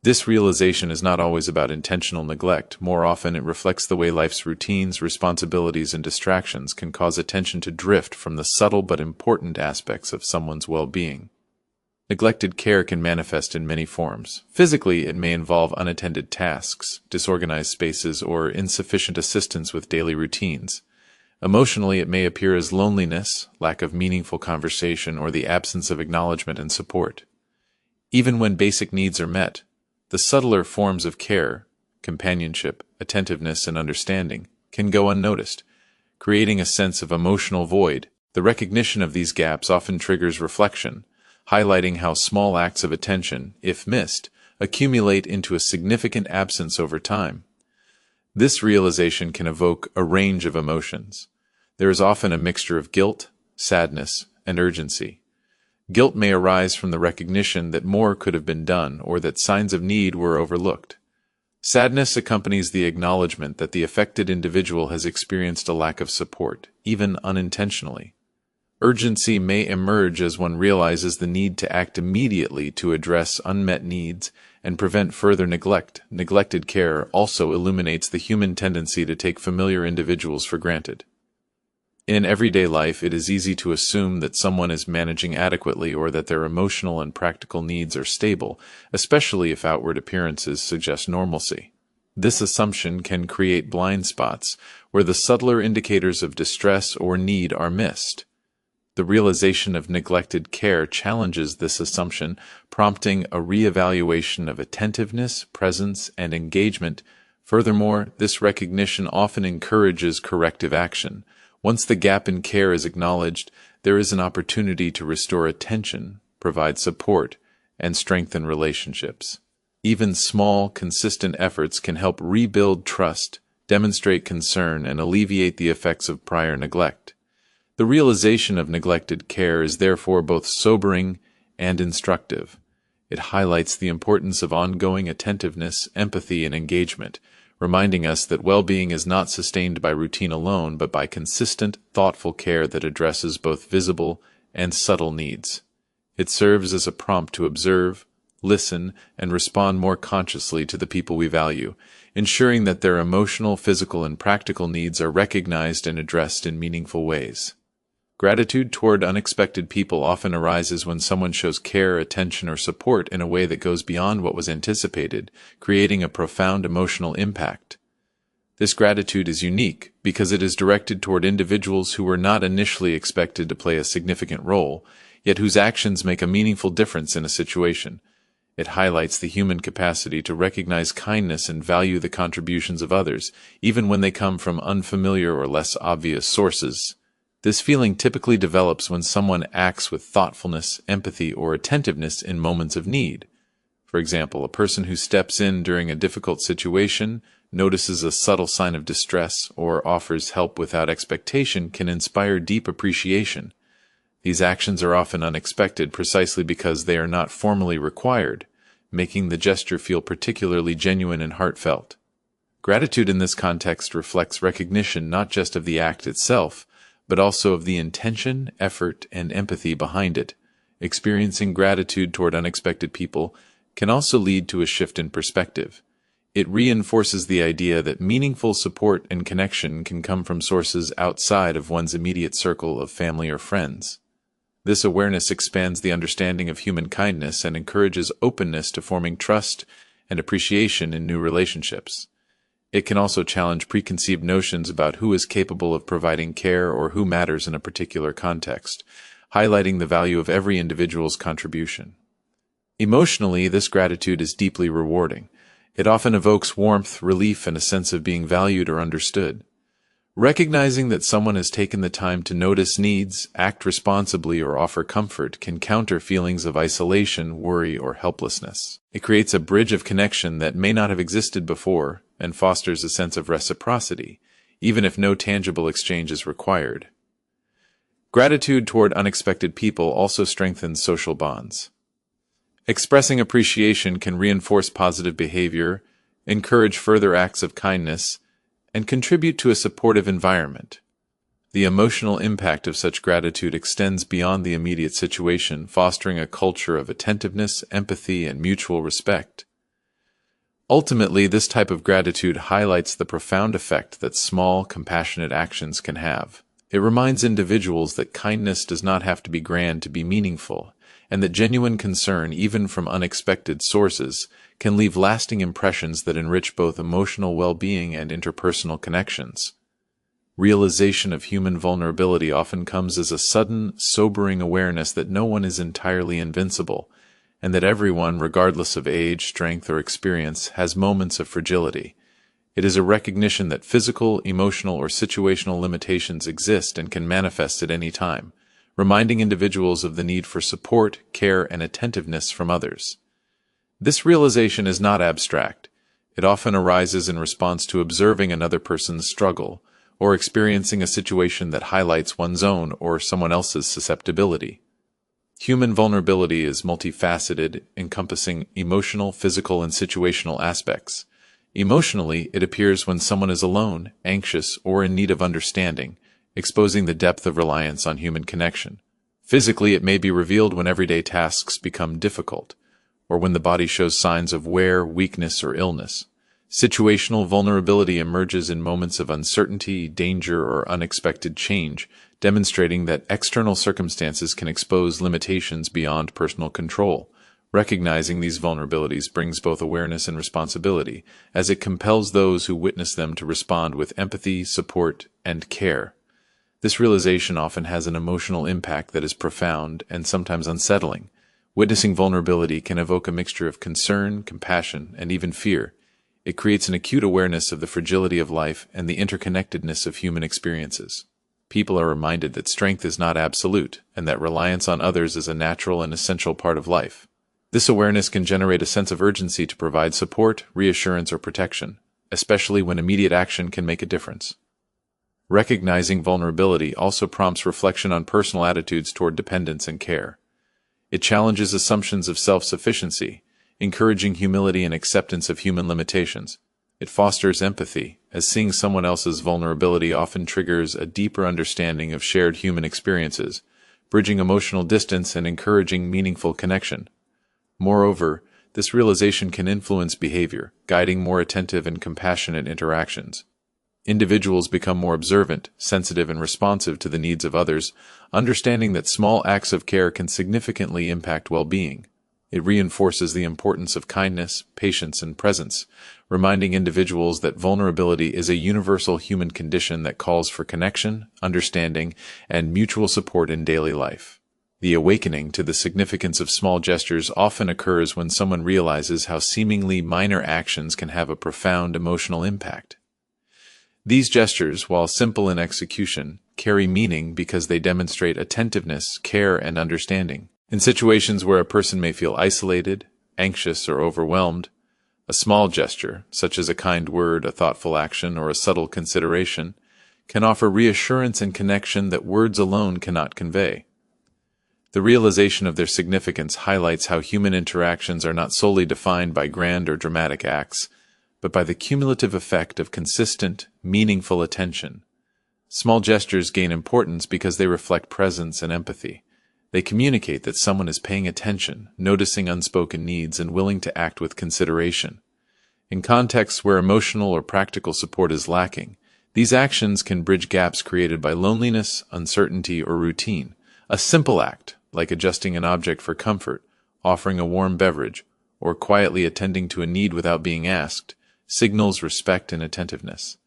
This realization is not always about intentional neglect. More often, it reflects the way life's routines, responsibilities, and distractions can cause attention to drift from the subtle but important aspects of someone's well-being. Neglected care can manifest in many forms. Physically, it may involve unattended tasks, disorganized spaces, or insufficient assistance with daily routines. Emotionally, it may appear as loneliness, lack of meaningful conversation, or the absence of acknowledgement and support. Even when basic needs are met, the subtler forms of care, companionship, attentiveness, and understanding, can go unnoticed, creating a sense of emotional void. The recognition of these gaps often triggers reflection, highlighting how small acts of attention, if missed, accumulate into a significant absence over time. This realization can evoke a range of emotions. There is often a mixture of guilt, sadness, and urgency. Guilt may arise from the recognition that more could have been done or that signs of need were overlooked. Sadness accompanies the acknowledgement that the affected individual has experienced a lack of support, even unintentionally. Urgency may emerge as one realizes the need to act immediately to address unmet needs and prevent further neglect. Neglected care also illuminates the human tendency to take familiar individuals for granted. In everyday life, it is easy to assume that someone is managing adequately or that their emotional and practical needs are stable, especially if outward appearances suggest normalcy. This assumption can create blind spots where the subtler indicators of distress or need are missed. The realization of neglected care challenges this assumption, prompting a reevaluation of attentiveness, presence, and engagement. Furthermore, this recognition often encourages corrective action. Once the gap in care is acknowledged, there is an opportunity to restore attention, provide support, and strengthen relationships. Even small, consistent efforts can help rebuild trust, demonstrate concern, and alleviate the effects of prior neglect. The realization of neglected care is therefore both sobering and instructive. It highlights the importance of ongoing attentiveness, empathy, and engagement, reminding us that well-being is not sustained by routine alone, but by consistent, thoughtful care that addresses both visible and subtle needs. It serves as a prompt to observe, listen, and respond more consciously to the people we value, ensuring that their emotional, physical, and practical needs are recognized and addressed in meaningful ways. Gratitude toward unexpected people often arises when someone shows care, attention, or support in a way that goes beyond what was anticipated, creating a profound emotional impact. This gratitude is unique because it is directed toward individuals who were not initially expected to play a significant role, yet whose actions make a meaningful difference in a situation. It highlights the human capacity to recognize kindness and value the contributions of others, even when they come from unfamiliar or less obvious sources. This feeling typically develops when someone acts with thoughtfulness, empathy, or attentiveness in moments of need. For example, a person who steps in during a difficult situation, notices a subtle sign of distress, or offers help without expectation can inspire deep appreciation. These actions are often unexpected precisely because they are not formally required, making the gesture feel particularly genuine and heartfelt. Gratitude in this context reflects recognition not just of the act itself, but also of the intention, effort, and empathy behind it. Experiencing gratitude toward unexpected people can also lead to a shift in perspective. It reinforces the idea that meaningful support and connection can come from sources outside of one's immediate circle of family or friends. This awareness expands the understanding of human kindness and encourages openness to forming trust and appreciation in new relationships. It can also challenge preconceived notions about who is capable of providing care or who matters in a particular context, highlighting the value of every individual's contribution. Emotionally, this gratitude is deeply rewarding. It often evokes warmth, relief, and a sense of being valued or understood. Recognizing that someone has taken the time to notice needs, act responsibly, or offer comfort can counter feelings of isolation, worry, or helplessness. It creates a bridge of connection that may not have existed before and fosters a sense of reciprocity, even if no tangible exchange is required. Gratitude toward unexpected people also strengthens social bonds. Expressing appreciation can reinforce positive behavior, encourage further acts of kindness, and contribute to a supportive environment. The emotional impact of such gratitude extends beyond the immediate situation, fostering a culture of attentiveness, empathy, and mutual respect. Ultimately, this type of gratitude highlights the profound effect that small, compassionate actions can have. It reminds individuals that kindness does not have to be grand to be meaningful, and that genuine concern, even from unexpected sources, can leave lasting impressions that enrich both emotional well-being and interpersonal connections. Realization of human vulnerability often comes as a sudden, sobering awareness that no one is entirely invincible, and that everyone, regardless of age, strength, or experience, has moments of fragility. It is a recognition that physical, emotional, or situational limitations exist and can manifest at any time, reminding individuals of the need for support, care, and attentiveness from others. This realization is not abstract. It often arises in response to observing another person's struggle, or experiencing a situation that highlights one's own or someone else's susceptibility. Human vulnerability is multifaceted, encompassing emotional, physical, and situational aspects. Emotionally, it appears when someone is alone, anxious, or in need of understanding, exposing the depth of reliance on human connection. Physically, it may be revealed when everyday tasks become difficult, or when the body shows signs of wear, weakness, or illness. Situational vulnerability emerges in moments of uncertainty, danger, or unexpected change, demonstrating that external circumstances can expose limitations beyond personal control. Recognizing these vulnerabilities brings both awareness and responsibility, as it compels those who witness them to respond with empathy, support, and care. This realization often has an emotional impact that is profound and sometimes unsettling. Witnessing vulnerability can evoke a mixture of concern, compassion, and even fear. It creates an acute awareness of the fragility of life and the interconnectedness of human experiences. People are reminded that strength is not absolute, and that reliance on others is a natural and essential part of life. This awareness can generate a sense of urgency to provide support, reassurance, or protection, especially when immediate action can make a difference. Recognizing vulnerability also prompts reflection on personal attitudes toward dependence and care. It challenges assumptions of self-sufficiency, encouraging humility and acceptance of human limitations. It fosters empathy, as seeing someone else's vulnerability often triggers a deeper understanding of shared human experiences, bridging emotional distance and encouraging meaningful connection. Moreover, this realization can influence behavior, guiding more attentive and compassionate interactions. Individuals become more observant, sensitive, and responsive to the needs of others, understanding that small acts of care can significantly impact well-being. It reinforces the importance of kindness, patience, and presence, reminding individuals that vulnerability is a universal human condition that calls for connection, understanding, and mutual support in daily life. The awakening to the significance of small gestures often occurs when someone realizes how seemingly minor actions can have a profound emotional impact. These gestures, while simple in execution, carry meaning because they demonstrate attentiveness, care, and understanding. In situations where a person may feel isolated, anxious, or overwhelmed, a small gesture, such as a kind word, a thoughtful action, or a subtle consideration, can offer reassurance and connection that words alone cannot convey. The realization of their significance highlights how human interactions are not solely defined by grand or dramatic acts, but by the cumulative effect of consistent, meaningful attention. Small gestures gain importance because they reflect presence and empathy. They communicate that someone is paying attention, noticing unspoken needs, and willing to act with consideration. In contexts where emotional or practical support is lacking, these actions can bridge gaps created by loneliness, uncertainty, or routine. A simple act, like adjusting an object for comfort, offering a warm beverage, or quietly attending to a need without being asked, signals respect and attentiveness.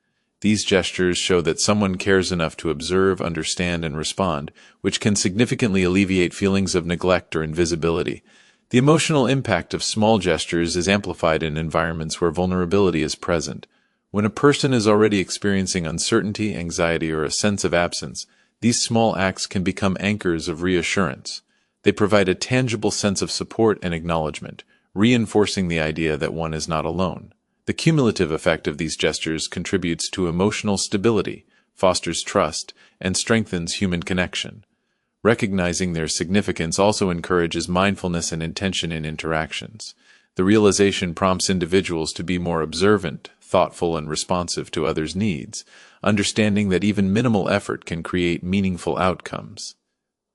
These gestures show that someone cares enough to observe, understand, and respond, which can significantly alleviate feelings of neglect or invisibility. The emotional impact of small gestures is amplified in environments where vulnerability is present. When a person is already experiencing uncertainty, anxiety, or a sense of absence, these small acts can become anchors of reassurance. They provide a tangible sense of support and acknowledgement, reinforcing the idea that one is not alone. The cumulative effect of these gestures contributes to emotional stability, fosters trust, and strengthens human connection. Recognizing their significance also encourages mindfulness and intention in interactions. The realization prompts individuals to be more observant, thoughtful, and responsive to others' needs, understanding that even minimal effort can create meaningful outcomes.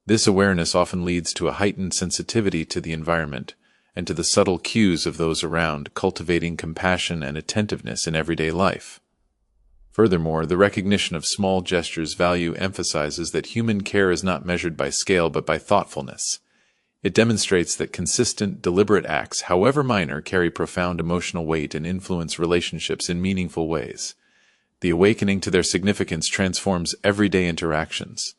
This awareness often leads to a heightened sensitivity to the environment and to the subtle cues of those around, cultivating compassion and attentiveness in everyday life. Furthermore, the recognition of small gestures' value emphasizes that human care is not measured by scale but by thoughtfulness. It demonstrates that consistent, deliberate acts, however minor, carry profound emotional weight and influence relationships in meaningful ways. The awakening to their significance transforms everyday interactions,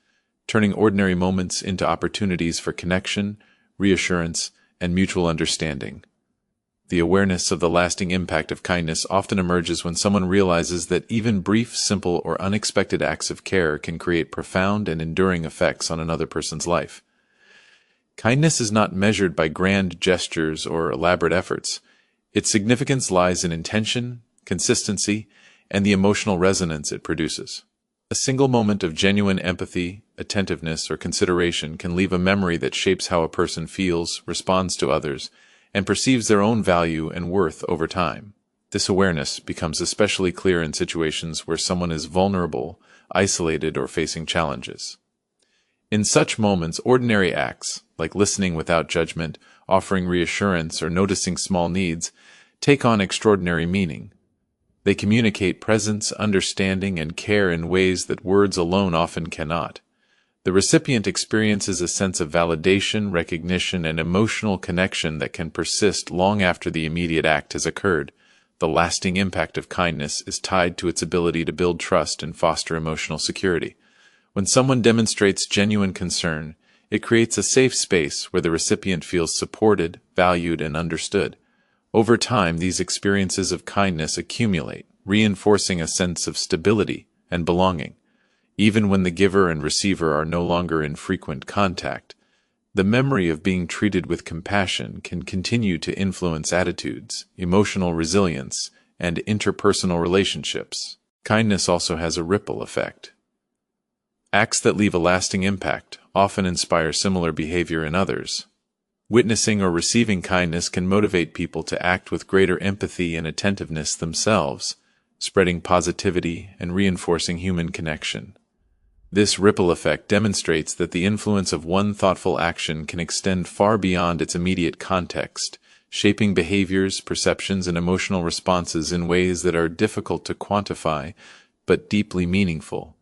turning ordinary moments into opportunities for connection, reassurance, and mutual understanding. The awareness of the lasting impact of kindness often emerges when someone realizes that even brief, simple, or unexpected acts of care can create profound and enduring effects on another person's life. Kindness is not measured by grand gestures or elaborate efforts. Its significance lies in intention, consistency, and the emotional resonance it produces. A single moment of genuine empathy, attentiveness, or consideration can leave a memory that shapes how a person feels, responds to others, and perceives their own value and worth over time. This awareness becomes especially clear in situations where someone is vulnerable, isolated, or facing challenges. In such moments, ordinary acts, like listening without judgment, offering reassurance, or noticing small needs, take on extraordinary meaning. They communicate presence, understanding, and care in ways that words alone often cannot. The recipient experiences a sense of validation, recognition, and emotional connection that can persist long after the immediate act has occurred. The lasting impact of kindness is tied to its ability to build trust and foster emotional security. When someone demonstrates genuine concern, it creates a safe space where the recipient feels supported, valued, and understood. Over time, these experiences of kindness accumulate, reinforcing a sense of stability and belonging. Even when the giver and receiver are no longer in frequent contact, the memory of being treated with compassion can continue to influence attitudes, emotional resilience, and interpersonal relationships. Kindness also has a ripple effect. Acts that leave a lasting impact often inspire similar behavior in others. Witnessing or receiving kindness can motivate people to act with greater empathy and attentiveness themselves, spreading positivity and reinforcing human connection. This ripple effect demonstrates that the influence of one thoughtful action can extend far beyond its immediate context, shaping behaviors, perceptions, and emotional responses in ways that are difficult to quantify, but deeply meaningful.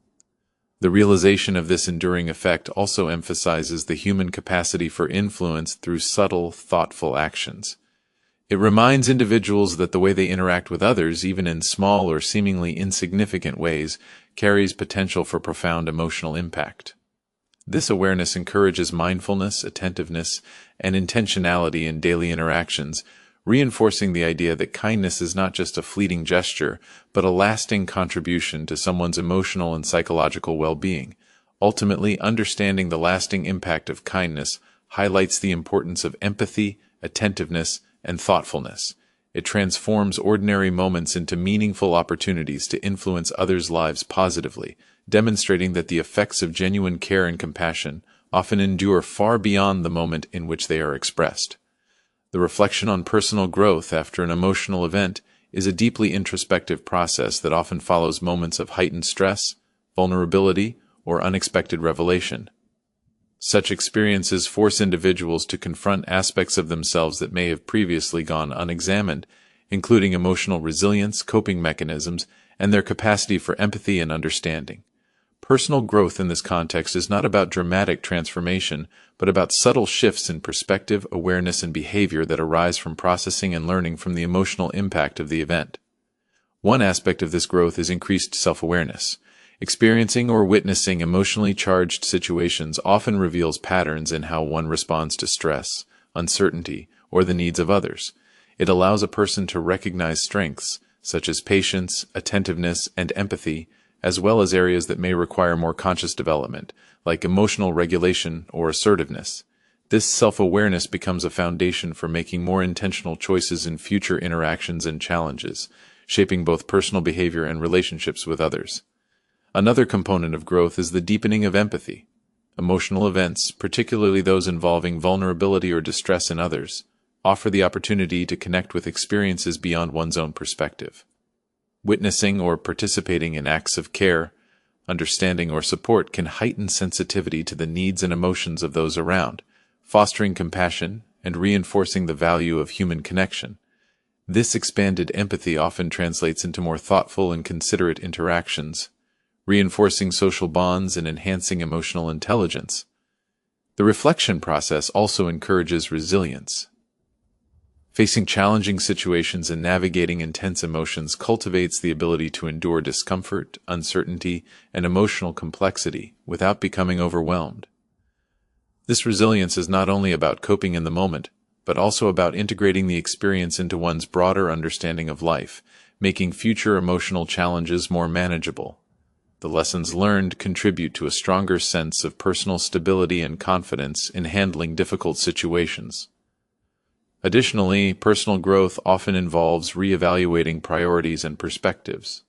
The realization of this enduring effect also emphasizes the human capacity for influence through subtle, thoughtful actions. It reminds individuals that the way they interact with others, even in small or seemingly insignificant ways, carries potential for profound emotional impact. This awareness encourages mindfulness, attentiveness, and intentionality in daily interactions, reinforcing the idea that kindness is not just a fleeting gesture, but a lasting contribution to someone's emotional and psychological well-being. Ultimately, understanding the lasting impact of kindness highlights the importance of empathy, attentiveness, and thoughtfulness. It transforms ordinary moments into meaningful opportunities to influence others' lives positively, demonstrating that the effects of genuine care and compassion often endure far beyond the moment in which they are expressed. The reflection on personal growth after an emotional event is a deeply introspective process that often follows moments of heightened stress, vulnerability, or unexpected revelation. Such experiences force individuals to confront aspects of themselves that may have previously gone unexamined, including emotional resilience, coping mechanisms, and their capacity for empathy and understanding. Personal growth in this context is not about dramatic transformation, but about subtle shifts in perspective, awareness, and behavior that arise from processing and learning from the emotional impact of the event. One aspect of this growth is increased self-awareness. Experiencing or witnessing emotionally charged situations often reveals patterns in how one responds to stress, uncertainty, or the needs of others. It allows a person to recognize strengths, such as patience, attentiveness, and empathy, as well as areas that may require more conscious development, like emotional regulation or assertiveness. This self-awareness becomes a foundation for making more intentional choices in future interactions and challenges, shaping both personal behavior and relationships with others. Another component of growth is the deepening of empathy. Emotional events, particularly those involving vulnerability or distress in others, offer the opportunity to connect with experiences beyond one's own perspective. Witnessing or participating in acts of care, understanding, or support can heighten sensitivity to the needs and emotions of those around, fostering compassion and reinforcing the value of human connection. This expanded empathy often translates into more thoughtful and considerate interactions, reinforcing social bonds and enhancing emotional intelligence. The reflection process also encourages resilience. Facing challenging situations and navigating intense emotions cultivates the ability to endure discomfort, uncertainty, and emotional complexity without becoming overwhelmed. This resilience is not only about coping in the moment, but also about integrating the experience into one's broader understanding of life, making future emotional challenges more manageable. The lessons learned contribute to a stronger sense of personal stability and confidence in handling difficult situations. Additionally, personal growth often involves reevaluating priorities and perspectives.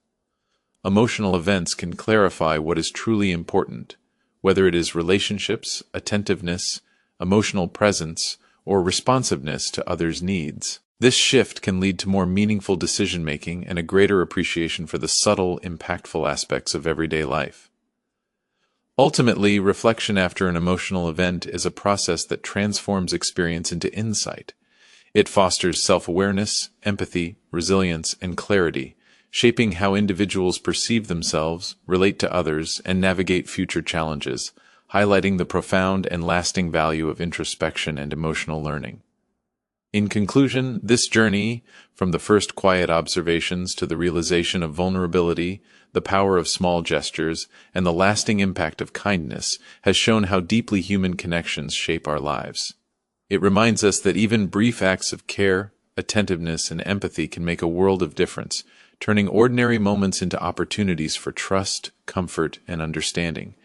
Emotional events can clarify what is truly important, whether it is relationships, attentiveness, emotional presence, or responsiveness to others' needs. This shift can lead to more meaningful decision-making and a greater appreciation for the subtle, impactful aspects of everyday life. Ultimately, reflection after an emotional event is a process that transforms experience into insight. It fosters self-awareness, empathy, resilience, and clarity, shaping how individuals perceive themselves, relate to others, and navigate future challenges, highlighting the profound and lasting value of introspection and emotional learning. In conclusion, this journey, from the first quiet observations to the realization of vulnerability, the power of small gestures, and the lasting impact of kindness, has shown how deeply human connections shape our lives. It reminds us that even brief acts of care, attentiveness, and empathy can make a world of difference, turning ordinary moments into opportunities for trust, comfort, and understanding.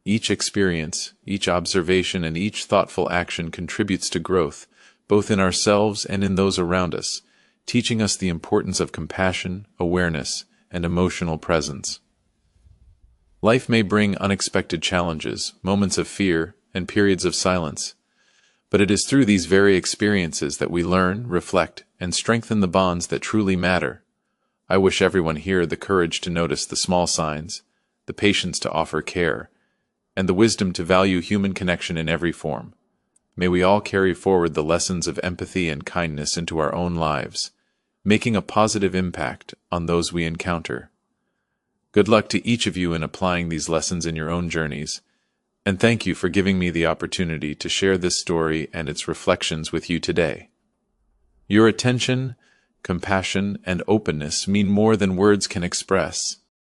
Each experience, each observation, and each thoughtful action contributes to growth, both in ourselves and in those around us, teaching us the importance of compassion, awareness, and emotional presence. Life may bring unexpected challenges, moments of fear, and periods of silence, but it is through these very experiences that we learn, reflect, and strengthen the bonds that truly matter. I wish everyone here the courage to notice the small signs, the patience to offer care, and the wisdom to value human connection in every form. May we all carry forward the lessons of empathy and kindness into our own lives, making a positive impact on those we encounter. Good luck to each of you in applying these lessons in your own journeys, and thank you for giving me the opportunity to share this story and its reflections with you today. Your attention, compassion, and openness mean more than words can express.